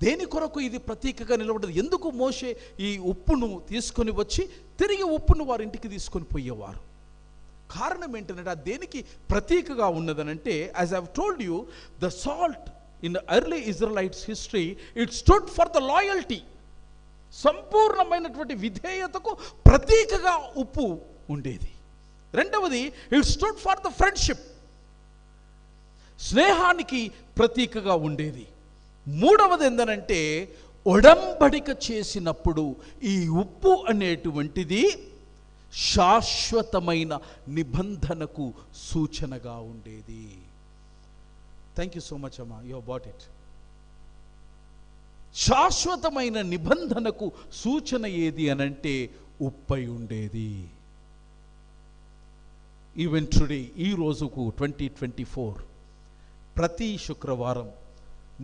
దేని కొరకు ఇది ప్రతీకగా నిలబడ్డది? ఎందుకు మోషే ఈ ఉప్పును తీసుకొని వచ్చి తిరిగి ఉప్పును వారి ఇంటికి తీసుకొని పోయేవారు? కారణం ఏంటంటే ఆ దేనికి ప్రతీకగా ఉన్నదనంటే, as I have told you, the salt in the early Israelites history it stood for the loyalty. సంపూర్ణమైనటువంటి విధేయతకు ప్రతీకగా ఉప్పు ఉండేది. రెండవది, it stood for the friendship, స్నేహానికి ప్రతీకగా ఉండేది. మూడవది ఏంటంటే, ఒడంబడిక చేసినప్పుడు ఈ ఉప్పు అనేటువంటిది శాశ్వతమైన నిబంధనకు సూచనగా ఉండేది. థ్యాంక్ యూ సో మచ్ అమ్మా, యు హావ్ బాట్ ఇట్. శాశ్వతమైన నిబంధనకు సూచన ఏది అనంటే ఉప్పై ఉండేది. ఈవెన్ టుడే, ఈ రోజుకు 2024 ప్రతి శుక్రవారం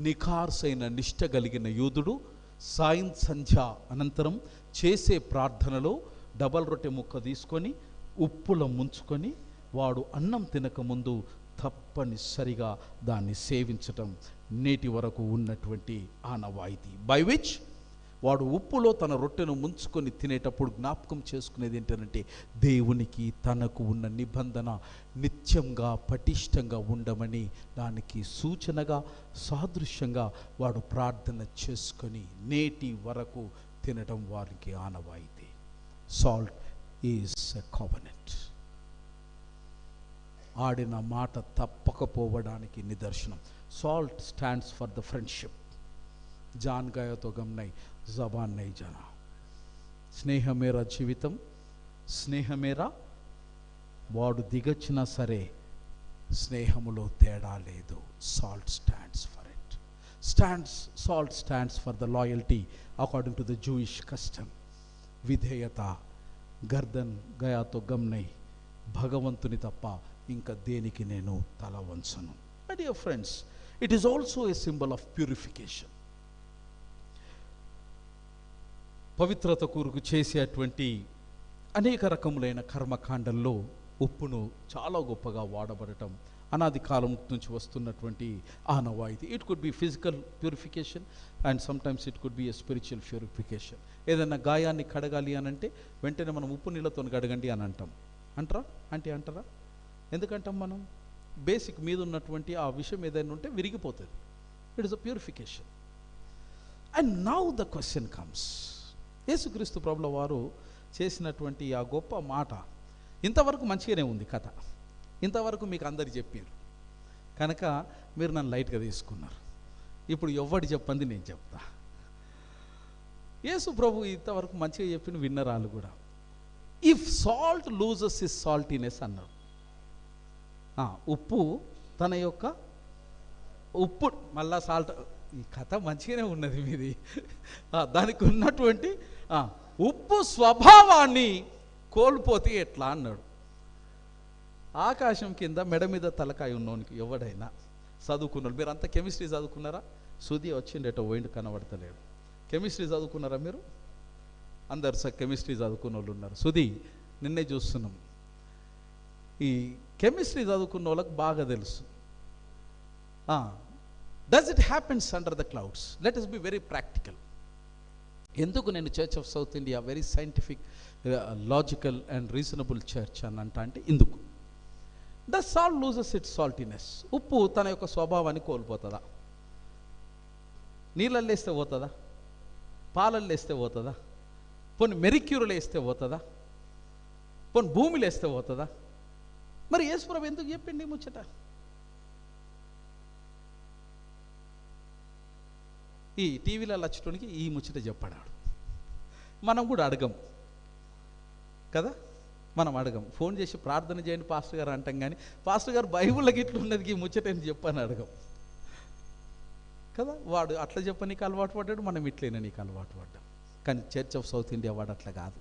నిఖార్సైన నిష్ట కలిగిన యూదుడు సంధ్య అనంతరం చేసే ప్రార్థనలో డబల్ రొట్టె ముక్క తీసుకొని ఉప్పులో ముంచుకొని వాడు అన్నం తినకముందు తప్పనిసరిగా దాన్ని సేవించటం నేటి వరకు ఉన్నటువంటి ఆనవాయితీ. బై విచ్ వాడు ఉప్పులో తన రొట్టెను ముంచుకొని తినేటప్పుడు జ్ఞాపకం చేసుకునేది ఏంటంటే, దేవునికి తనకు ఉన్న నిబంధన నిత్యంగా పటిష్టంగా ఉండమని దానికి సూచనగా సాదృశ్యంగా వాడు ప్రార్థన చేసుకొని నేటి వరకు తినడం వారికి ఆనవాయితీ. Salt is a covenant. ఆడిన మాట తప్పకపోవడానికి నిదర్శనం. Salt stands for the friendship. జాన్ గాయతో గమ్నై జబాన్ నై జానా. స్నేహమేరా జీవితం, స్నేహమేరా. వాడు దిగొచ్చినా సరే స్నేహములో తేడా లేదు. Salt stands for it. Salt stands for the loyalty according to the Jewish custom. విధేయత. గర్దన్ గయాతో గమ్నై, భగవంతుని తప్ప ఇంకా దేనికి నేను తల వంచను. My dear friends, it is also a symbol of purification. పవిత్రత కొరకు చేసేటువంటి అనేక రకములైన కర్మకాండంలో ఉప్పును చాలా గొప్పగా వాడబడటం అనాది కాలం నుంచి వస్తున్నటువంటి ఆనవాయితీ. It could be physical purification and sometimes it could be a spiritual purification. ఏదైనా గాయాన్ని కడగాలి అని అంటే వెంటనే మనం ఉప్పు నీళ్ళతో కడగండి అని అంటాం. అంటారా? అంటే అంటారా? ఎందుకంటాం మనం? బేసిక్ మీద ఉన్నటువంటి ఆ విషయం ఏదైనా ఉంటే విరిగిపోతుంది. It is a purification. And now the question comes. యేసుక్రీస్తు ప్రభుల వారు చేసినటువంటి ఆ గొప్ప మాట ఇంతవరకు మంచిగానే ఉంది కథ. ఇంతవరకు మీకు అందరు చెప్పారు కనుక మీరు నన్ను లైట్గా తీసుకున్నారు. ఇప్పుడు ఎవడు చెప్పంది నేను చెప్తా. యేసు ప్రభు ఇంతవరకు మంచిగా చెప్పిన విన్నరాలు కూడా. If salt loses is saltiness అన్నాడు. ఉప్పు తన యొక్క ఉప్పు మళ్ళా సాల్ట్. ఈ కథ మంచిగానే ఉన్నది మీది. దానికి ఉన్నటువంటి ఉప్పు స్వభావాన్ని కోల్పోతే ఎట్లా అన్నాడు. ఆకాశం కింద మెడ మీద తలకాయ ఉన్నోనికి ఎవడైనా చదువుకున్నాడు. మీరు అంతా కెమిస్ట్రీ చదువుకున్నారా? సుది వచ్చిండేటో పోయిండు కనబడతలేడు. కెమిస్ట్రీ చదువుకున్నారా మీరు? అందరు కెమిస్ట్రీ చదువుకున్న వాళ్ళు ఉన్నారు. సుది నిన్నే చూస్తున్నాం. ఈ కెమిస్ట్రీ చదువుకున్న వాళ్ళకి బాగా తెలుసు. Does it happens under the clouds? Let us be very practical. ఎందుకు నేను church of South India very scientific, logical and reasonable church అని అంటే ఇందుకు. The salt loses it's saltiness. ఉప్పు తన యొక్క స్వభావాన్ని కోల్పోతుందా? నీళ్ళల్లో వేస్తే పోతుందా? పాలల్లో వేస్తే పోతుందా? పోనీ మెరిక్యూర్లో వేస్తే పోతుందా? పోనీ భూమిలో వేస్తే పోతుందా? మరి యేసుప్రభు ఎందుకు చెప్పిండి ముచ్చట? ఈ టీవీలలో వచ్చేటోనికి ఈ ముచ్చట చెప్పడాడు. మనం కూడా అడగం కదా, మనం అడగం. ఫోన్ చేసి ప్రార్థన చేయండి పాస్టర్ గారు అంటాం, కానీ పాస్టర్ గారు బైబిల్కి ఇట్లా ఉన్నది ఈ ముచ్చట అని చెప్పని అడగం కదా. వాడు అట్లా చెప్ప నీకు అలవాటు పడ్డాడు, మనం ఇట్లైనా నీకు అలవాటు పడ్డాం. కానీ చర్చ్ ఆఫ్ సౌత్ ఇండియా వాడు అట్లా కాదు.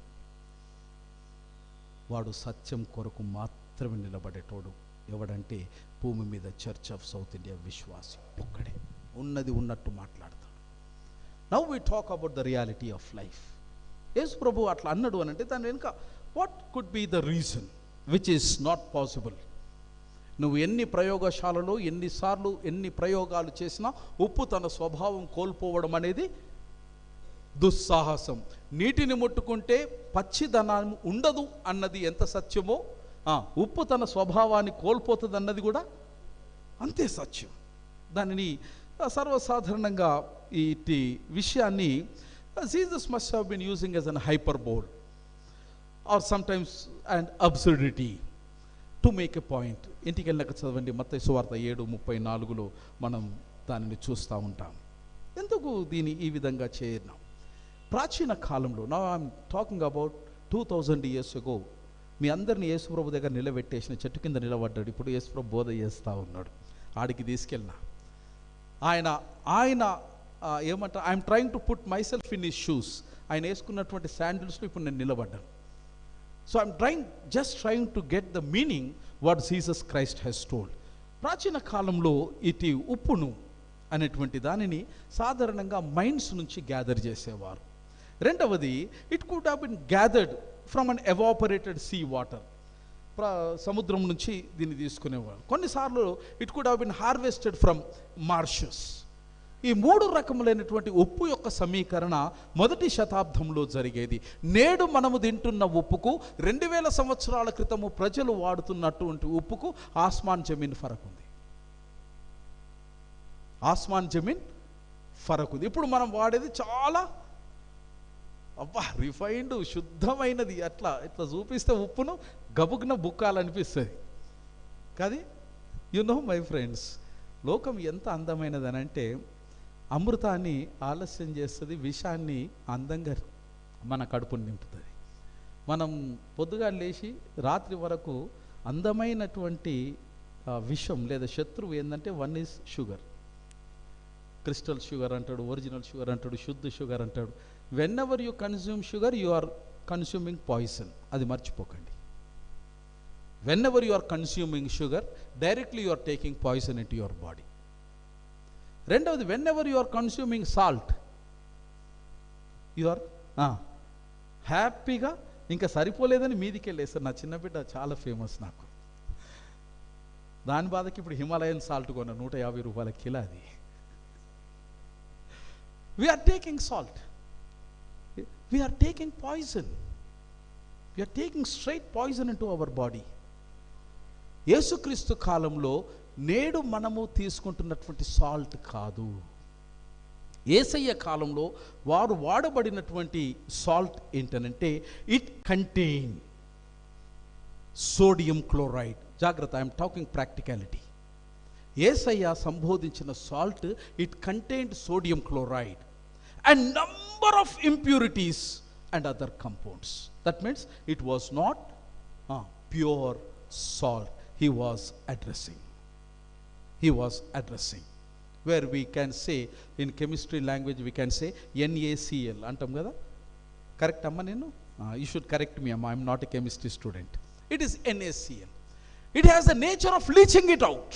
వాడు సత్యం కొరకు మాత్రమే నిలబడేటోడు. ఎవడంటే భూమి మీద చర్చ్ ఆఫ్ సౌత్ ఇండియా విశ్వాసి ఒక్కడే. ఉన్నది ఉన్నట్టు మాట్లాడతాడు. Now we talk about the reality of life. యేసు ప్రభు అట్లా అన్నాడు అని అంటే దాని వెనుక what could be the reason which is not possible? నువ్వు ఎన్ని ప్రయోగశాలలో ఎన్నిసార్లు ఎన్ని ప్రయోగాలు చేసినా ఉప్పు తన స్వభావం కోల్పోవడం అనేది దుస్సాహసం. నీటిని ముట్టుకుంటే పచ్చిదనం ఉండదు అన్నది ఎంత సత్యమో, ఉప్పు తన స్వభావాన్ని కోల్పోతుంది అన్నది కూడా అంతే సత్యం. దానిని సర్వసాధారణంగా ఈ విషయాన్ని Jesus must have been using as an hyperbole or sometimes an absurdity to make a point. ఇంటికి వెళ్ళాక చదవండి మత్తయి సువార్త 7:34లో మనం దానిని చూస్తూ ఉంటాం. ఎందుకు దీన్ని ఈ విధంగా చేయను? ప్రాచీన కాలంలో, now I'm talking about 2000 years ago, మీ అందరిని యేసుప్రభు దగ్గర నిలబెట్టేసిన చెట్టు కింద నిలబడ్డాడు. ఇప్పుడు యేసుప్రభు బోధ చేస్తూ ఉన్నాడు. ఆడికి తీసుకెళ్ళిన ఆయన ఏమంటారు, I'm trying to put my self in his shoes. ఆయన వేసుకున్నటువంటి శాండిల్స్లో ఇప్పుడు నేను నిలబడ్డాను. So I'm just trying to get the meaning what Jesus Christ has told. ప్రాచీన కాలంలో ఇటు ఉప్పును అనేటువంటి దానిని సాధారణంగా మైన్స్ నుంచి గ్యాదర్ చేసేవారు. రెండవది, it could have been gathered from an evaporated sea water. సముద్రం నుంచి దీన్ని తీసుకునేవారు. కొన్నిసార్లు it could have been harvested from marshes. ఈ 3 రకములైనటువంటి ఉప్పు యొక్క సమీకరణ 1వ శతాబ్దంలో జరిగేది. నేడు మనము తింటున్న ఉప్పుకు 2000 సంవత్సరాల క్రితము ప్రజలు వాడుతున్నటువంటి ఉప్పుకు ఆస్మాన్ జమీన్ ఫరక్ ఉంది. ఆస్మాన్ జమీన్ ఫరక్ ఉంది. ఇప్పుడు మనం వాడేది చాలా రిఫైన్డ్, శుద్ధమైనది. ఇట్లా చూపిస్తే ఉప్పును గబుగ్న బుక్కాలనిపిస్తుంది కాదు. యు నో మై ఫ్రెండ్స్, లోకం ఎంత అందమైనది అంటే అమృతాన్ని ఆలస్యం చేస్తుంది, విషాన్ని అందంగా మన కడుపుని నింపుతుంది. మనం పొద్దుగా లేచి రాత్రి వరకు అందమైనటువంటి విషం లేదా శత్రువు ఏంటంటే 1 is షుగర్. క్రిస్టల్ షుగర్ అంటాడు, ఒరిజినల్ షుగర్ అంటాడు, శుద్ధ షుగర్ అంటాడు. Whenever you consume sugar, you are consuming poison. అది మర్చిపోకండి. Whenever you are consuming sugar, directly you are taking poison into your body. రెండవది, whenever you are consuming salt, you are హ్యాపీగా ఇంకా సరిపోలేదని మీదికి వెళ్ళేస్తారు. నా చిన్న బిడ్డ చాలా ఫేమస్ నాకు. దాని బాధకి ఇప్పుడు హిమాలయన్ సాల్ట్ కొన్న $150 కిలో. అది we're taking salt, we're taking poison, we're taking straight poison into our body. యేసుక్రీస్తు కాలంలో నేడు మనము తీసుకుంటున్నటువంటి సాల్ట్ కాదు. యేసయ్య కాలంలో వారు వాడబడినటువంటి సాల్ట్ ఏంటనంటే ఇట్ కంటైన్ సోడియం క్లోరైడ్. జాగ్రత్త, ఐఎమ్ టాకింగ్ ప్రాక్టికాలిటీ. యేసయ్య సంబోధించిన salt, it contained sodium chloride and number of impurities and other compounds. That means it was not pure salt. He was addressing where we can say in chemistry language we can say NaCl antam kada. Correct amma nenu? You should correct me amma, I am not a chemistry student. It is NaCl. It has the nature of leaching it out.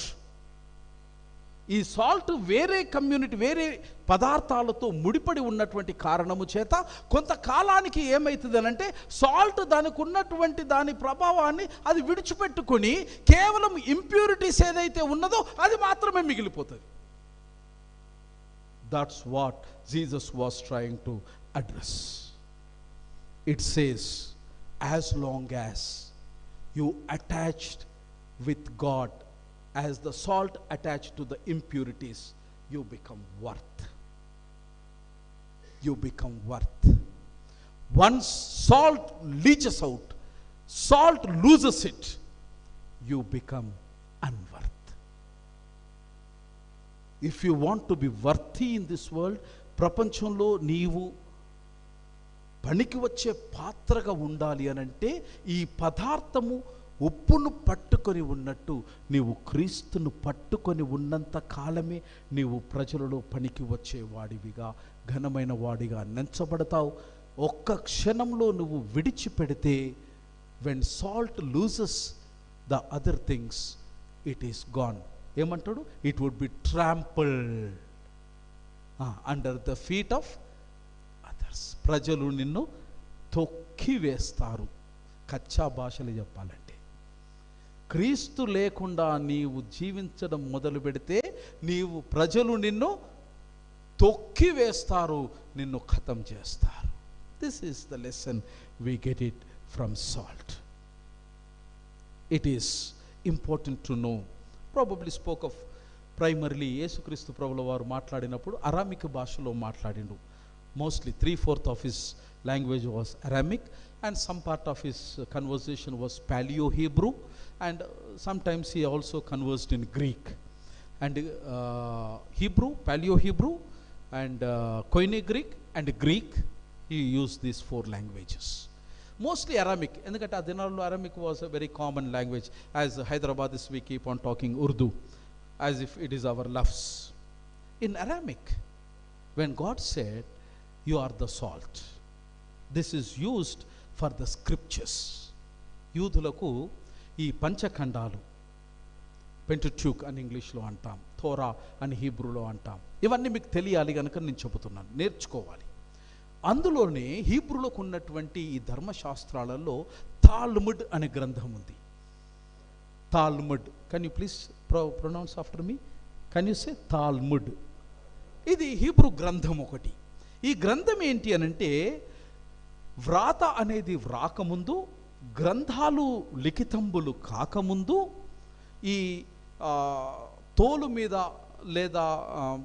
ఈ salt వేరే community, వేరే పదార్థాలతో ముడిపడి ఉన్నటువంటి కారణము చేత కొంతకాలానికి ఏమవుతుంది అంటే సాల్ట్ దానికి ఉన్నటువంటి దాని ప్రభావాన్ని అది విడిచిపెట్టుకొని కేవలం ఇంప్యూరిటీస్ ఏదైతే ఉన్నదో అది మాత్రమే మిగిలిపోతుంది. That's what Jesus was trying to address. It says, as long as you attached with God, as the salt attached to the impurities, you become worth. You become worth. Once salt leaches out, salt loses it, you become unworth. If you want to be worthy in this world, ప్రపంచంలో నీవు పనికి వచ్చే పాత్రగా ఉండాలి అనంటే ఈ పదార్థము ఉప్పును పట్టుకొని ఉన్నట్టు నీవు క్రీస్తును పట్టుకొని ఉన్నంత కాలమే నీవు ప్రజలలో పనికి వచ్చేవాడివిగా, ఘనమైన వాడిగా నెంచబడతావు. ఒక్క క్షణంలో నువ్వు విడిచిపెడితే, when salt loses the other things, it is gone. ఏమంటాడు? It would be trampled under the feet of others. ప్రజలు నిన్ను తొక్కి వేస్తారు. కచ్చా భాషలు చెప్పాలంటే, క్రీస్తు లేకుండా నీవు జీవించడం మొదలు పెడితే నీవు ప్రజలు నిన్ను తొక్కి వేస్తారు, నిన్ను ఖతం చేస్తారు. This is the lesson we get it from salt. It is important to know. Probably spoke of primarily యేసుక్రీస్తు ప్రభుల వారు మాట్లాడినప్పుడు అరామిక్ భాషలో మాట్లాడిండు. Mostly 3/4 of his language was Aramic, and some part of his conversation was Paleo-Hebrew, and sometimes he also conversed in Greek. And Hebrew, Paleo-Hebrew, and Koine Greek, and Greek, he used these 4 languages. Mostly Aramic, ఎందుకంటే ఆ దినాల్లో Aramic was a very common language. As Hyderabadis, we keep on talking Urdu as if it is our loves. In Aramic, when God said, "You are the salt," this is used for the scriptures. యూదులకు ఈ పంచఖండాలు, Pentateuch అని ఇంగ్లీష్లో అంటాం, థోరా అని హీబ్రూలో అంటాం, ఇవన్నీ మీకు తెలియాలి కనుక నేను చెబుతున్నాను, నేర్చుకోవాలి. అందులోనే హీబ్రూలకు ఉన్నటువంటి ఈ ధర్మశాస్త్రాలలో తాల్ముడ్ అనే గ్రంథం ఉంది. Talmud, can you please pronounce after me? Can you say Talmud? ఇది హీబ్రూ గ్రంథం ఒకటి. ఈ గ్రంథం ఏంటి అనంటే, వ్రాత అనేది వ్రాకముందు, గ్రంథాలు లిఖితంబులు కాకముందు, ఈ తోలు మీద లేదా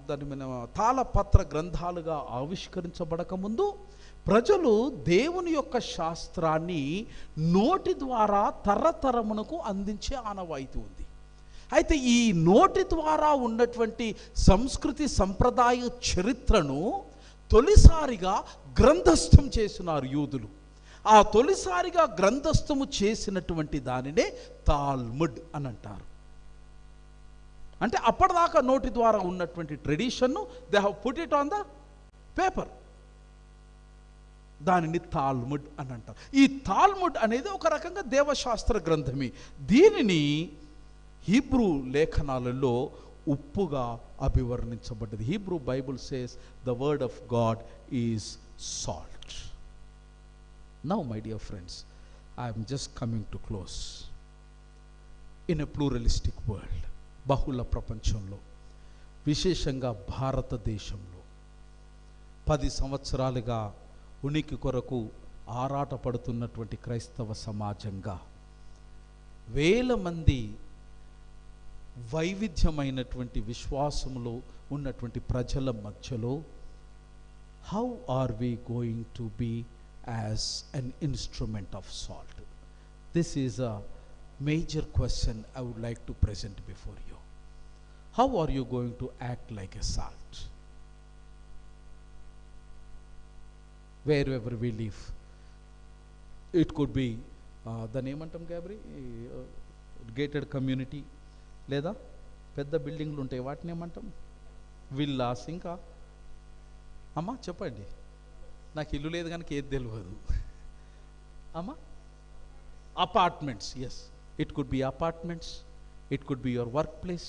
దాని మీద తాళపత్ర గ్రంథాలుగా ఆవిష్కరించబడకముందు ప్రజలు దేవుని యొక్క శాస్త్రాన్ని నోటి ద్వారా తరతరమునకు అందించే ఆనవాయితీ ఉంది. అయితే ఈ నోటి ద్వారా ఉన్నటువంటి సంస్కృతి సంప్రదాయ చరిత్రను తొలిసారిగా గ్రంథస్థం చేసినారు యూదులు. ఆ తొలిసారిగా గ్రంథస్థము చేసినటువంటి దానినే తాల్ముడ్ అని అంటారు. అంటే అప్పటిదాకా నోటి ద్వారా ఉన్నటువంటి ట్రెడిషన్ను they have put it on the paper. దానిని తాల్ముడ్ అని అంటారు. ఈ తాల్ముడ్ అనేది ఒక రకంగా దేవశాస్త్ర గ్రంథమే. దీనిని హీబ్రూ లేఖనాలలో ఉప్పుగా అభివర్ణించబడ్డది. Hebrew Bible says the word of God is salt. Now my dear friends, I'm just coming to close. In a pluralistic world, బహుళ ప్రపంచంలో, విశేషంగా భారతదేశంలో 10 సంవత్సరాలుగా ఉనికి కొరకు ఆరాటపడుతున్నటువంటి క్రైస్తవ సమాజంగా వేల మంది వైవిధ్యమైనటువంటి విశ్వాసములో ఉన్నటువంటి ప్రజల మధ్యలో how are we going to be as an instrument of salt? This is a major question I would like to present before you. How are you going to act like a salt wherever we live? It could be దాని ఏమంటాం గాబ్రీ, gated community, లేదా పెద్ద బిల్డింగ్లు ఉంటాయి, వాటిని ఏమంటాం? Villas. ఇంకా అమ్మా చెప్పండి, నాకు ఇల్లు లేదు కనుక ఏది తెలియదు అమ్మా. Apartments, yes, it could be apartments, it could be your workplace,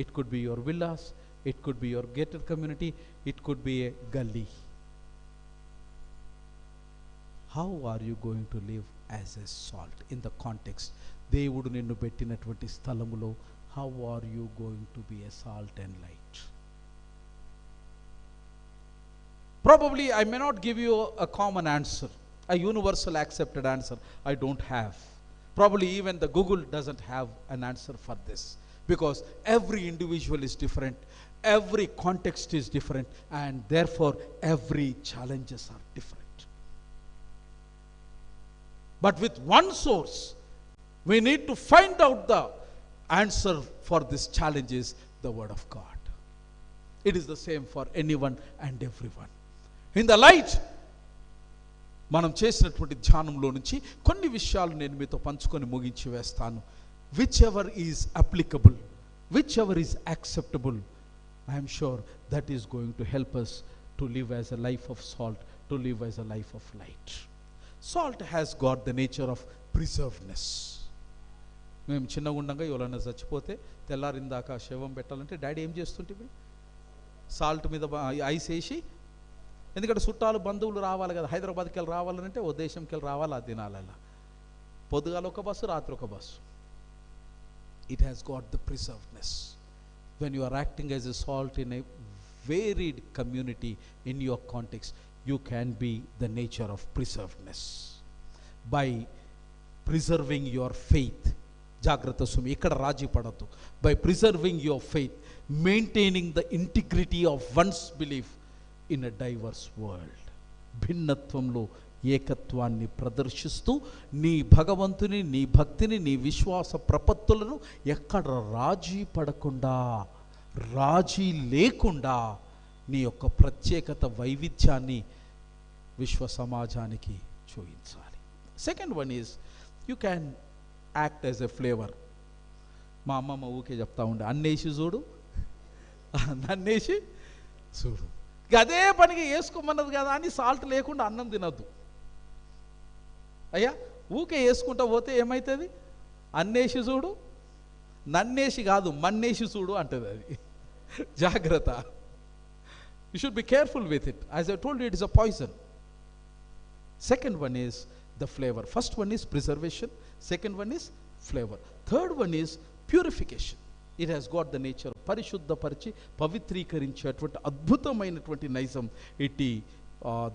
it could be your villas, it could be your gated community, it could be a gully. How are you going to live as a salt in the context? దేవుడు నిన్ను పెట్టినటువంటి స్థలములో how are you going to be a salt and light? Probably I may not give you a common answer, a universal accepted answer. I don't have. Probably even the Google doesn't have an answer for this, because every individual is different, every context is different, and therefore every challenges are different. But with one source, we need to find out the answer for this challenge is the word of God. It is the same for anyone and everyone. In the light, మనం చేసినటువంటి ధ్యానంలో నుంచి కొన్ని విషయాలు నేను మీతో పంచుకొని ముగించి వేస్తాను. Whichever is applicable, whichever is acceptable, I'm sure that is going to help us to live as a life of salt, to live as a life of light. Salt has got the nature of preservness. మేము చిన్నగా ఉండగా ఎవరైనా చచ్చిపోతే తెల్లారిందాక శవం పెట్టాలంటే daddy ఏం చేస్తుంటే salt మీద ఐస్ వేసి, ఎందుకంటే చుట్టాలు బంధువులు రావాలి కదా, హైదరాబాద్కి వెళ్ళి రావాలంటే ఓ దేశంకి వెళ్ళి రావాలి. ఆ దినాలలో పొద్దుగాల ఒక బస్సు, రాత్రి ఒక bus. It has got the preservness. When you are acting as a salt in a varied community in your context, you can be the nature of preservness by preserving your faith. జాగ్రత్త సుమి, ఇక్కడ రాజీ పడద్దు. By preserving your faith, maintaining the integrity of one's belief in a diverse world. భిన్నత్వంలో ఏకత్వాన్ని ప్రదర్శిస్తూ నీ భగవంతుని, నీ భక్తిని, నీ విశ్వాస ప్రపత్తులను ఎక్కడ రాజీ పడకుండా, రాజీ లేకుండా నీ యొక్క ప్రత్యేకత, వైవిధ్యాన్ని విశ్వ సమాజానికి చూపించాలి. Second one is you can act as a flavour. మా అమ్మమ్మ ఊకే చెప్తా ఉండే, అన్నేసి చూడు, నన్నేసి చూడు. అదే పనిగా వేసుకోమన్నది కదా అని సాల్ట్ లేకుండా అన్నం తినద్దు. అయ్యా ఊకే వేసుకుంటా పోతే ఏమవుతుంది? అన్నేసి చూడు, నన్నేసి కాదు మన్నేసి చూడు అంటుంది అది. జాగ్రత్త. You should be careful with it. As I told you, it is a poison. Second one is the flavour. First one is preservation, second one is flavour, third one is purification. It has got the nature, పరిశుద్ధపరిచి పవిత్రీకరించేటువంటి అద్భుతమైనటువంటి నైజం ఇట్టి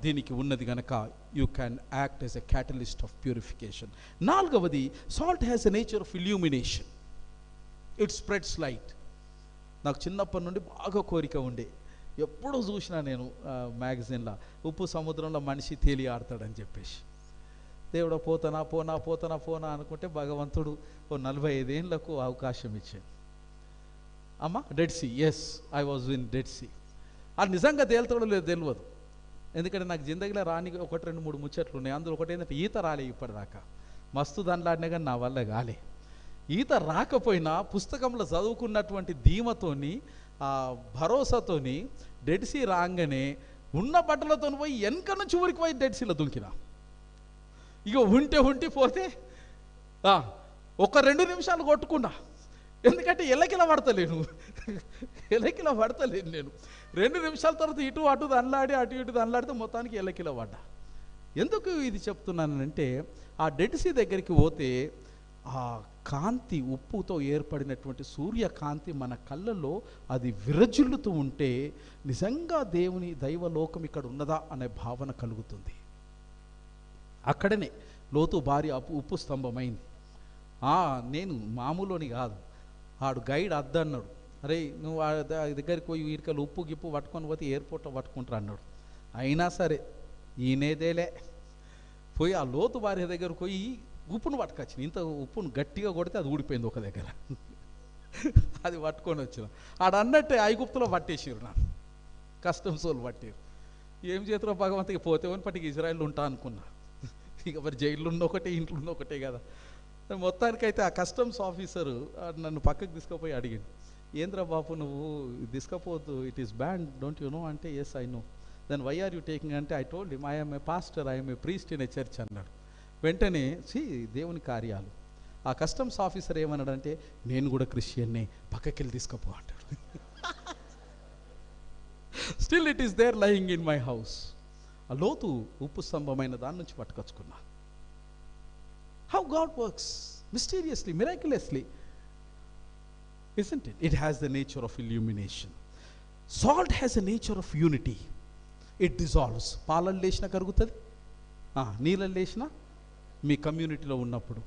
దీనికి ఉన్నది గనక you can act as a catalyst of purification. నాలుగవది, salt has a nature of illumination. It spreads light. నాకు చిన్నప్పటి నుండి బాగా కోరిక ఉండే, ఎప్పుడూ చూసినా నేను మ్యాగజైన్లో ఉప్పు సముద్రంలో మనిషి తేలి ఆడతాడని చెప్పేసి. దేవుడు పోతానా పోనా పోతానా పోనా అనుకుంటే భగవంతుడు ఓ 45 ఏళ్లకు అవకాశం ఇచ్చాడు. అమ్మ dead sea, yes I was in dead sea. అది నిజంగా తేలుతాడో లేదో తెలియదు, ఎందుకంటే నాకు జిందగీలో రాని 1-2-3 ముచ్చట్లు ఉన్నాయి. అందులో ఒకటి ఏంటంటే ఈత రాలే ఇప్పటిదాకా. మస్తు దాంట్లాడినా కానీ నా వల్ల కాలే. ఈత రాకపోయినా పుస్తకంలో చదువుకున్నటువంటి ధీమతోని, భరోసాతోని డెడ్ సీ రాగానే ఉన్న బట్టలతో పోయి వెనక నుంచి ఊరికి పోయి డెడ్ సీలో దుంకినా. ఇక ఉంటే పోతే 1-2 నిమిషాలు కొట్టుకున్నా, ఎందుకంటే ఎల్లకిలా పడతలేను నేను. 2 నిమిషాల తర్వాత ఇటు అటు దండ్లాడి, అటు ఇటు దండ్లాడితే మొత్తానికి ఎల్లకిలా పడ్డా. ఎందుకు ఇది చెప్తున్నానంటే, ఆ డెడ్ సీ దగ్గరికి పోతే ఆ కాంతి, ఉప్పుతో ఏర్పడినటువంటి సూర్యకాంతి మన కళ్ళల్లో అది విరజిల్లుతూ ఉంటే నిజంగా దేవుని దైవలోకం ఇక్కడ ఉన్నదా అనే భావన కలుగుతుంది. అక్కడనే లోతు భార్య ఉప్పు స్తంభమైంది. నేను మామూలుని కాదు, ఆడు గైడ్ అద్దన్నాడు, అరే నువ్వు దగ్గరికి పోయి వీరికలు ఉప్పు గిప్పు పట్టుకొని పోతే ఎయిర్పోర్ట్లో పట్టుకుంటారు అన్నాడు. అయినా సరే ఈయనేదేలే పోయి ఆ లోతు భార్య దగ్గరకు పోయి ఉప్పును పట్టుకొచ్చిన. ఇంత ఉప్పును గట్టిగా కొడితే అది ఊడిపోయింది ఒక దగ్గర. అది పట్టుకొని వచ్చిన. ఆడ అన్నట్టే ఐగుప్తులో పట్టేసారు, నా కస్టమ్స్ వాళ్ళు పట్టారు. ఏం చేతురో భగవంతుకి పోతే అని పట్టికి ఇజ్రాయిల్ ఉంటా అనుకున్నా. ఇక మరి జైల్లో ఉన్న ఒకటే, ఇంట్లో ఉన్న ఒకటే కదా. మొత్తానికైతే ఆ కస్టమ్స్ ఆఫీసరు నన్ను పక్కకు తీసుకుపోయి అడిగాడు, ఏంద్రా బాబు నువ్వు తీసుకపోవద్దు, it is ban, don't you know అంటే, yes I know. Then why are you taking అంటే, I told him I am a pastor, I am a priest in a church అన్నాడు. వెంటనే దేవుని కార్యాలు. ఆ కస్టమ్స్ ఆఫీసర్ ఏమన్నాడంటే, నేను కూడా క్రిస్టియన్నే, పక్కకి వెళ్ళి తీసుకుపో అంటాడు. Still it is there lying in my house. ఆ లోతు ఉప్పు స్తంభమైన దాని నుంచి పట్టుకొచ్చుకున్నా. How God works mysteriously, miraculously, isn't it? It has the nature of illumination. Salt has a nature of unity. It dissolves. పాలలు లేచినా కరుగుతుంది, నీళ్ళలు లేచినా. మీ కమ్యూనిటీలో ఉన్నప్పుడు,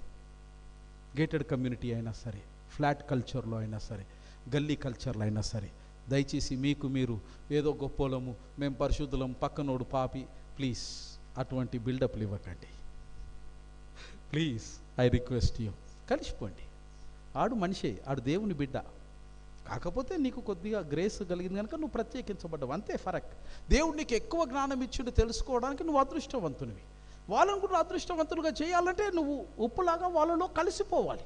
గేటెడ్ కమ్యూనిటీ అయినా సరే, ఫ్లాట్ కల్చర్లో అయినా సరే, గల్లీ కల్చర్లో అయినా సరే, దయచేసి మీకు మీరు ఏదో గొప్పోలము, మేము పరిశుద్ధులం, పక్కనోడు పాపి, ప్లీజ్ అటువంటి బిల్డప్లు ఇవ్వకండి. ప్లీజ్ ఐ రిక్వెస్ట్ యూ, కలిసిపోండి. ఆడు మనిషే, ఆడు దేవుని బిడ్డ. కాకపోతే నీకు కొద్దిగా గ్రేస్ కలిగింది కనుక నువ్వు ప్రత్యేకించబడ్డావు, అంతే ఫరక్. దేవుడు నీకు ఎక్కువ జ్ఞానం ఇచ్చిండు తెలుసుకోవడానికి, నువ్వు అదృష్టవంతునివి. వాళ్ళని కూడా అదృష్టవంతులుగా చేయాలంటే నువ్వు ఉప్పులాగా వాళ్ళలో కలిసిపోవాలి.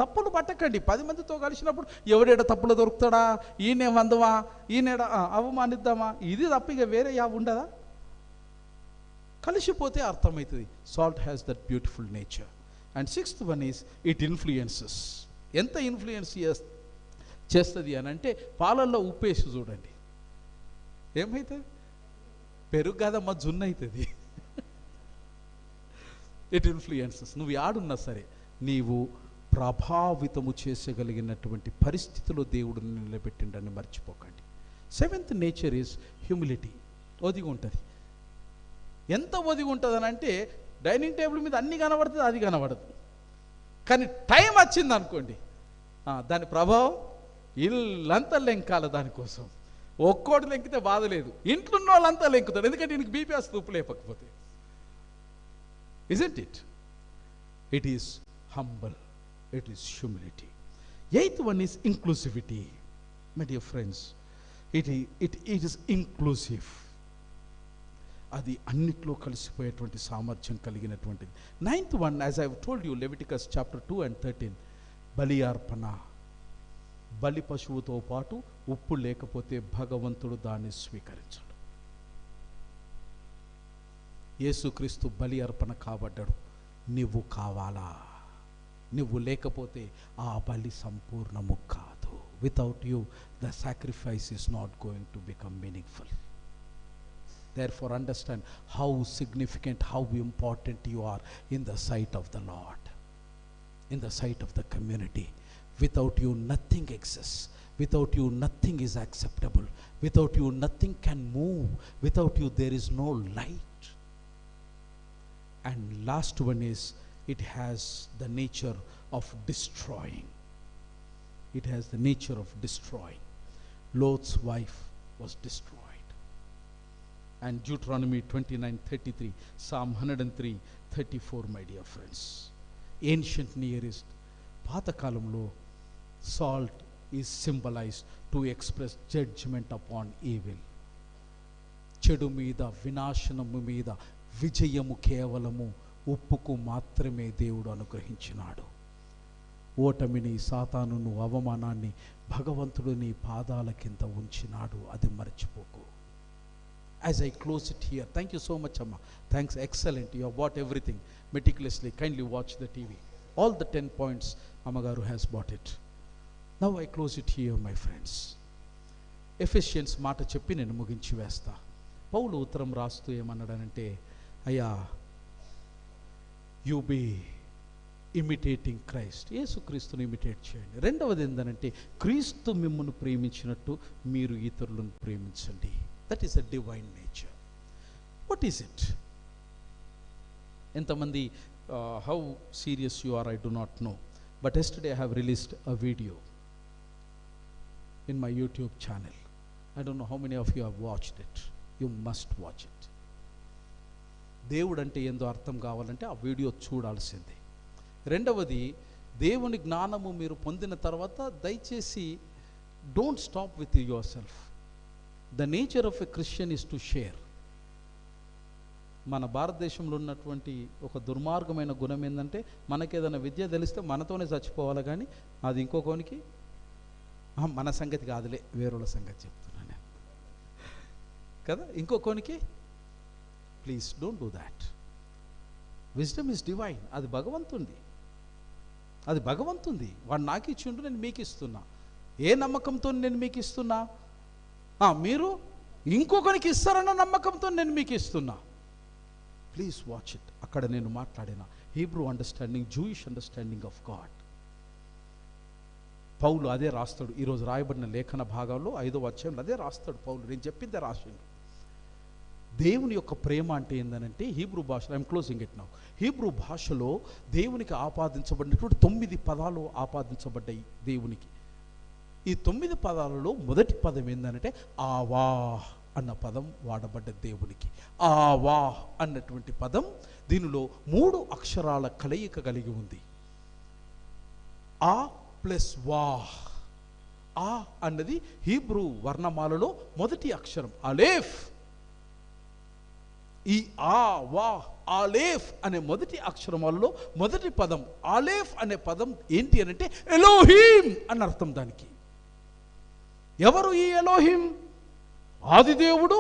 తప్పులు పట్టకండి. 10 మందితో కలిసినప్పుడు ఎవడేడ తప్పులు దొరుకుతాడా, ఈయనే వందవా, ఈయనేడ అవమానిద్దామా, ఇది తప్పిగా వేరే ఉండదా? కలిసిపోతే అర్థమవుతుంది. Salt has that beautiful nature. And 6th one is it influences. ఎంత ఇన్ఫ్లుయెన్స్ చేస్తుంది అని అంటే, పాలల్లో ఉప్పేసి చూడండి, ఏమవుతుంది? పెరుగు కదమ్మా, జున్ను అవుతుంది. It influences. నువ్వు యాడున్నా సరే నీవు ప్రభావితము చేసగలిగినటువంటి పరిస్థితిలో దేవుడు నిలబెట్టిండని మర్చిపోకండి. 7th nature is humility. ఒదిగి ఉంటుంది. ఎంత ఒదిగి ఉంటుంది అని అంటే, డైనింగ్ టేబుల్ మీద అన్నీ కనబడుతుంది, అది కనబడదు. కానీ టైం వచ్చింది అనుకోండి, దాని ప్రభావం ఇల్లంతా లెంకాల దానికోసం. ఒక్కోటి లెంకితే బాధ లేదు, ఇంట్లో ఉన్న వాళ్ళంతా లెంకుతారు, ఎందుకంటే నీకు బీపీ వస్తుంది ఉప్పు లేకపోతే. Isn't it? It is humble. It is humility. Eighth one is inclusivity. My dear friends, it is inclusive. అది అన్నిట్లో కలిసిపోయేటువంటి సామర్థ్యం కలిగినటువంటిది. Ninth one, as I have told you, Leviticus chapter 2 and 13, బలి అర్పణ. బలి పశువుతో పాటు ఉప్పు లేకపోతే భగవంతుడు దాన్ని స్వీకరించడు. యేసుక్రీస్తు బలి అర్పణ కాబడ్డాడు, నువ్వు కావాలా? నువ్వు లేకపోతే ఆ బలి సంపూర్ణము కాదు. Without you the sacrifice is not going to become meaningful. Therefore understand how significant, how important you are in the sight of the Lord, in the sight of the community. Without you nothing exists. Without you nothing is acceptable. Without you nothing can move. Without you there is no light. And last one is, it has the nature of destroying. It has the nature of destroying. Lot's wife was destroyed. And Deuteronomy 29:33, Psalm 103:34, my dear friends. Ancient Near East, పాతకాలంలో salt is symbolized to express judgment upon evil. చెడు మీద, వినాశనము మీద విజయము కేవలము ఉప్పుకు మాత్రమే దేవుడు అనుగ్రహించినాడు. ఓటమిని, సాతానును, అవమానాన్ని భగవంతుడు నీ పాదాల కింద ఉంచినాడు. అది మర్చిపోకు. As I close it here, thank you so much, Amma. Thanks, excellent. You have bought everything meticulously. Kindly watch the TV. All the 10 points, Amagaru has bought it. Now I close it here, my friends. Ephesians మాట చెప్పి నేను ముగించి వేస్తా. పౌలు ఉత్తరం రాస్తూ ఏమన్నాడనంటే, అయ్యా, you be imitating Christ. యేసుక్రీస్తుని imitate చేయండి. రెండవది ఏంటంటే, క్రీస్తు మిమ్మును ప్రేమించినట్టు మీరు ఇతరులను ప్రేమించండి. That is a divine nature. What is it? ఎంతమంది, how serious you are, I do not know. But yesterday I have released a video in my YouTube channel. I don't know how many of you have watched it. You must watch it. దేవుడు అంటే ఏందో అర్థం కావాలంటే ఆ video చూడాల్సిందే. రెండవది, దేవుని జ్ఞానము మీరు పొందిన తర్వాత దయచేసి don't stop with your self. The nature of a Christian is to share. మన భారతదేశంలో ఉన్నటువంటి ఒక దుర్మార్గమైన గుణం ఏంటంటే, మనకేదైనా విద్య తెలిస్తే మనతోనే చచ్చిపోవాలి, కానీ అది ఇంకొకనికి మన సంగతి కాదులే, వేరేళ్ళ సంగతి చెప్తున్నాను నేను కదా, ఇంకొకనికి. Please don't do that. Wisdom is divine. అది భగవంతుడి, అది భగవంతుడి. వాడు నాకు ఇచ్చిండు, నేను మీకు ఇస్తున్నా. ఏ నమ్మకంతో నేను మీకు ఇస్తున్నా? మీరు ఇంకొకరికి ఇస్తారన్న నమ్మకంతో నేను మీకు ఇస్తున్నా. Please watch it. అక్కడ నేను మాట్లాడిన Hebrew understanding, Jewish understanding of God. Paul అదే రాస్తాడు. ఈరోజు రాయబడిన లేఖన భాగంలో 5వ అధ్యాయంలో అదే రాస్తాడు పౌలు. నేను చెప్పిందే రాసిండు. దేవుని యొక్క ప్రేమ అంటే ఏంటంటే, హీబ్రూ భాషలో, I'm closing it now, Hebrew భాషలో దేవునికి ఆపాదించబడినటువంటి 9 పదాలు ఆపాదించబడ్డాయి దేవునికి. ఈ 9 పదాలలో మొదటి పదం ఏంటంటే ఆవా అన్న పదం వాడబడ్డ దేవునికి. ఆవా అన్నటువంటి పదం దీనిలో 3 అక్షరాల కలయిక కలిగి ఉంది. ఆ ప్లస్ వా. ఆ అన్నది హీబ్రూ వర్ణమాలలో మొదటి అక్షరం అలేఫ్. ఈ ఆ వా ఆలేఫ్ అనే మొదటి అక్షరమాలలో మొదటి పదం ఆలేఫ్ అనే పదం ఏంటి అని అంటే ఎలోహీం అని అర్థం దానికి. ఎవరు ఈ ఎలోహిం? ఆదిదేవుడు,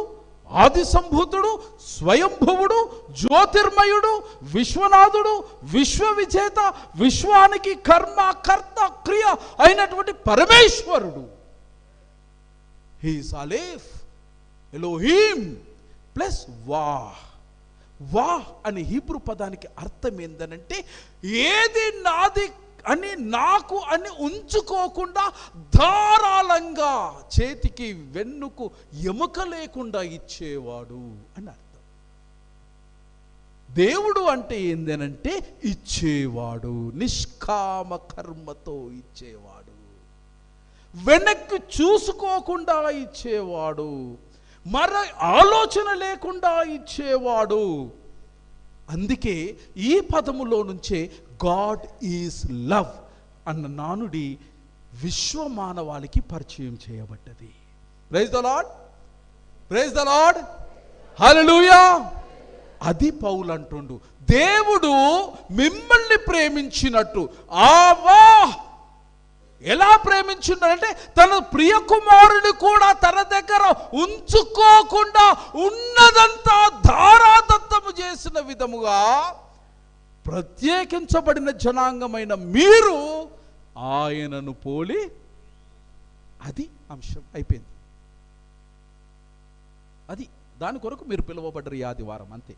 ఆది సంభూతుడు, స్వయంభువుడు, జ్యోతిర్మయుడు, విశ్వనాథుడు, విశ్వవిజేత, విశ్వానికి కర్మ, కర్త, క్రియ అయినటువంటి పరమేశ్వరుడు. He is Alef, Elohim plus వా. వా అనే హీబ్రూ పదానికి అర్థం ఏందనంటే, ఏది నాది అని, నాకు అని ఉంచుకోకుండా ధారాళంగా చేతికి వెన్నుకు ఎముక లేకుండా ఇచ్చేవాడు అని అర్థం. దేవుడు అంటే ఏందనంటే ఇచ్చేవాడు, నిష్కామ కర్మతో ఇచ్చేవాడు. వెనక్కి చూసుకోకుండా ఇచ్చేవాడు, మరి ఆలోచన లేకుండా ఇచ్చేవాడు. అందుకే ఈ పదములో నుంచే గాడ్ ఈజ్ లవ్ అన్న నానుడి విశ్వమానవాళికి పరిచయం చేయబడ్డది. Praise the lord, praise the lord, hallelujah. అది పౌలు అంటుండు, దేవుడు మిమ్మల్ని ప్రేమించినట్టు. ఆవా, ఎలా ప్రేమించున్నాడంటే తన ప్రియ కుమారుని కూడా తన దగ్గర ఉంచుకోకుండా ఉన్నదంతా ధారాదత్తము చేసిన విధముగా ప్రత్యేకించబడిన జనాంగమైన మీరు ఆయనను పోలి, అది అంశం అయిపోయింది. అది దాని కొరకు మీరు పిలువబడ్డరు ఈ ఆదివారం, అంతే.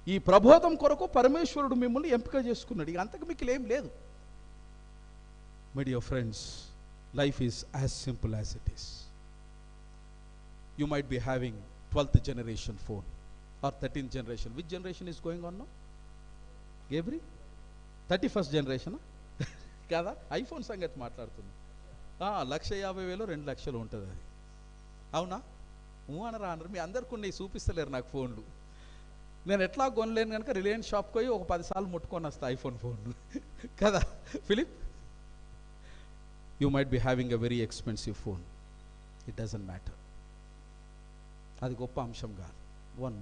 ఈ ప్రబోధం కొరకు పరమేశ్వరుడు మిమ్మల్ని ఎంపిక చేసుకున్నాడు, ఇక అంతకు మీకు ఏం లేదు. My dear friends, life is as simple as it is. You might be having 12th generation phone or 13th generation. Which generation is going on now? Gabriel? 31st generation? కదా, ఐఫోన్ సంగతి మాట్లాడుతుంది. 1,50,000 2 లక్షలు ఉంటుంది అది. అవునా? అనరా అనరు. మీ అందరికి ఉన్నాయి, చూపిస్తలేరు నాకు ఫోన్లు. నేను ఎట్లా కొనలేను కనుక రిలయన్స్ షాప్కి పోయి ఒక 10 సార్లు ముట్టుకొని వస్తా ఐఫోన్ ఫోన్లు కదా Philip. You might be having a very expensive phone. It doesn't matter. అది గొప్ప అంశం కాదు.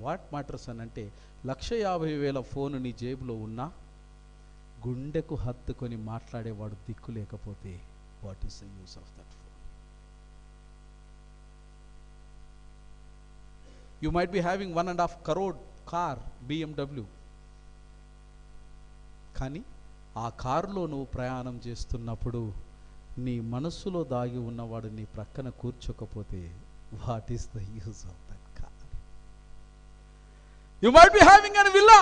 వాట్ మ్యాటర్స్ అని అంటే 1,50,000 ఫోన్ నీ జేబులో ఉన్నా గుండెకు హత్తుకొని మాట్లాడేవాడు దిక్కు లేకపోతే what is the use of that phone? You might be having 1.5 crore car BMW. కానీ ఆ కారులో నువ్వు ప్రయాణం చేస్తున్నప్పుడు నీ మనస్సులో దాగి ఉన్నవాడు నీ ప్రక్కన కూర్చోకపోతే what is the use of that car? You might be having an villa,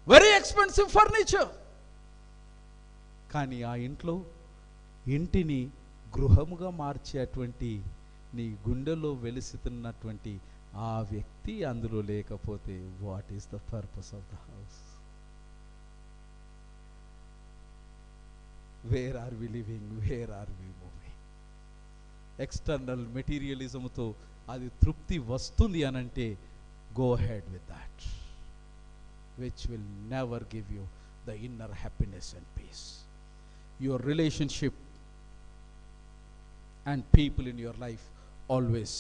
very expensive furniture, కానీ ఆ ఇంటిని గృహముగా మార్చేటువంటి నీ గుండెలో వెలిసితున్నటువంటి ఆ వ్యక్తి అందులో లేకపోతే what is the purpose of the house? Where are we living? Where are we moving? External materialismతో అది తృప్తి వస్తుంది అనంటే go ahead with that, which will never give you the inner happiness and peace. Your relationship and people in your life always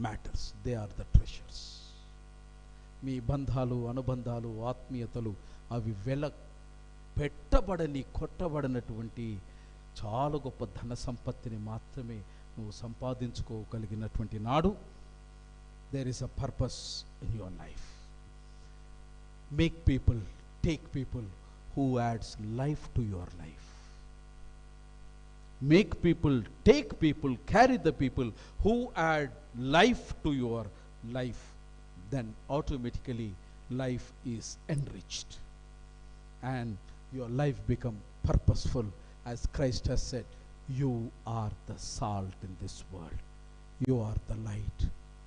matters. They are the treasures. మీ బంధాలు, అనుబంధాలు, ఆత్మీయతలు అవి పెట్టబడని, కొట్టబడినటువంటి చాలా గొప్ప ధన సంపత్తిని మాత్రమే నువ్వు సంపాదించుకోగలిగినటువంటి నాడు there is a purpose in your life. Make people, take people who adds life to your life. Make people, take people, carry the people who add life to your life. Then automatically life is enriched and your life become purposeful, as Christ has said, you are the salt in this world, you are the light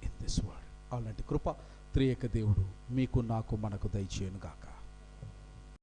in this world. అలాంటి కృప త్రియేక దేవుడు మీకు నాకు మనకు దయచేయును గాక.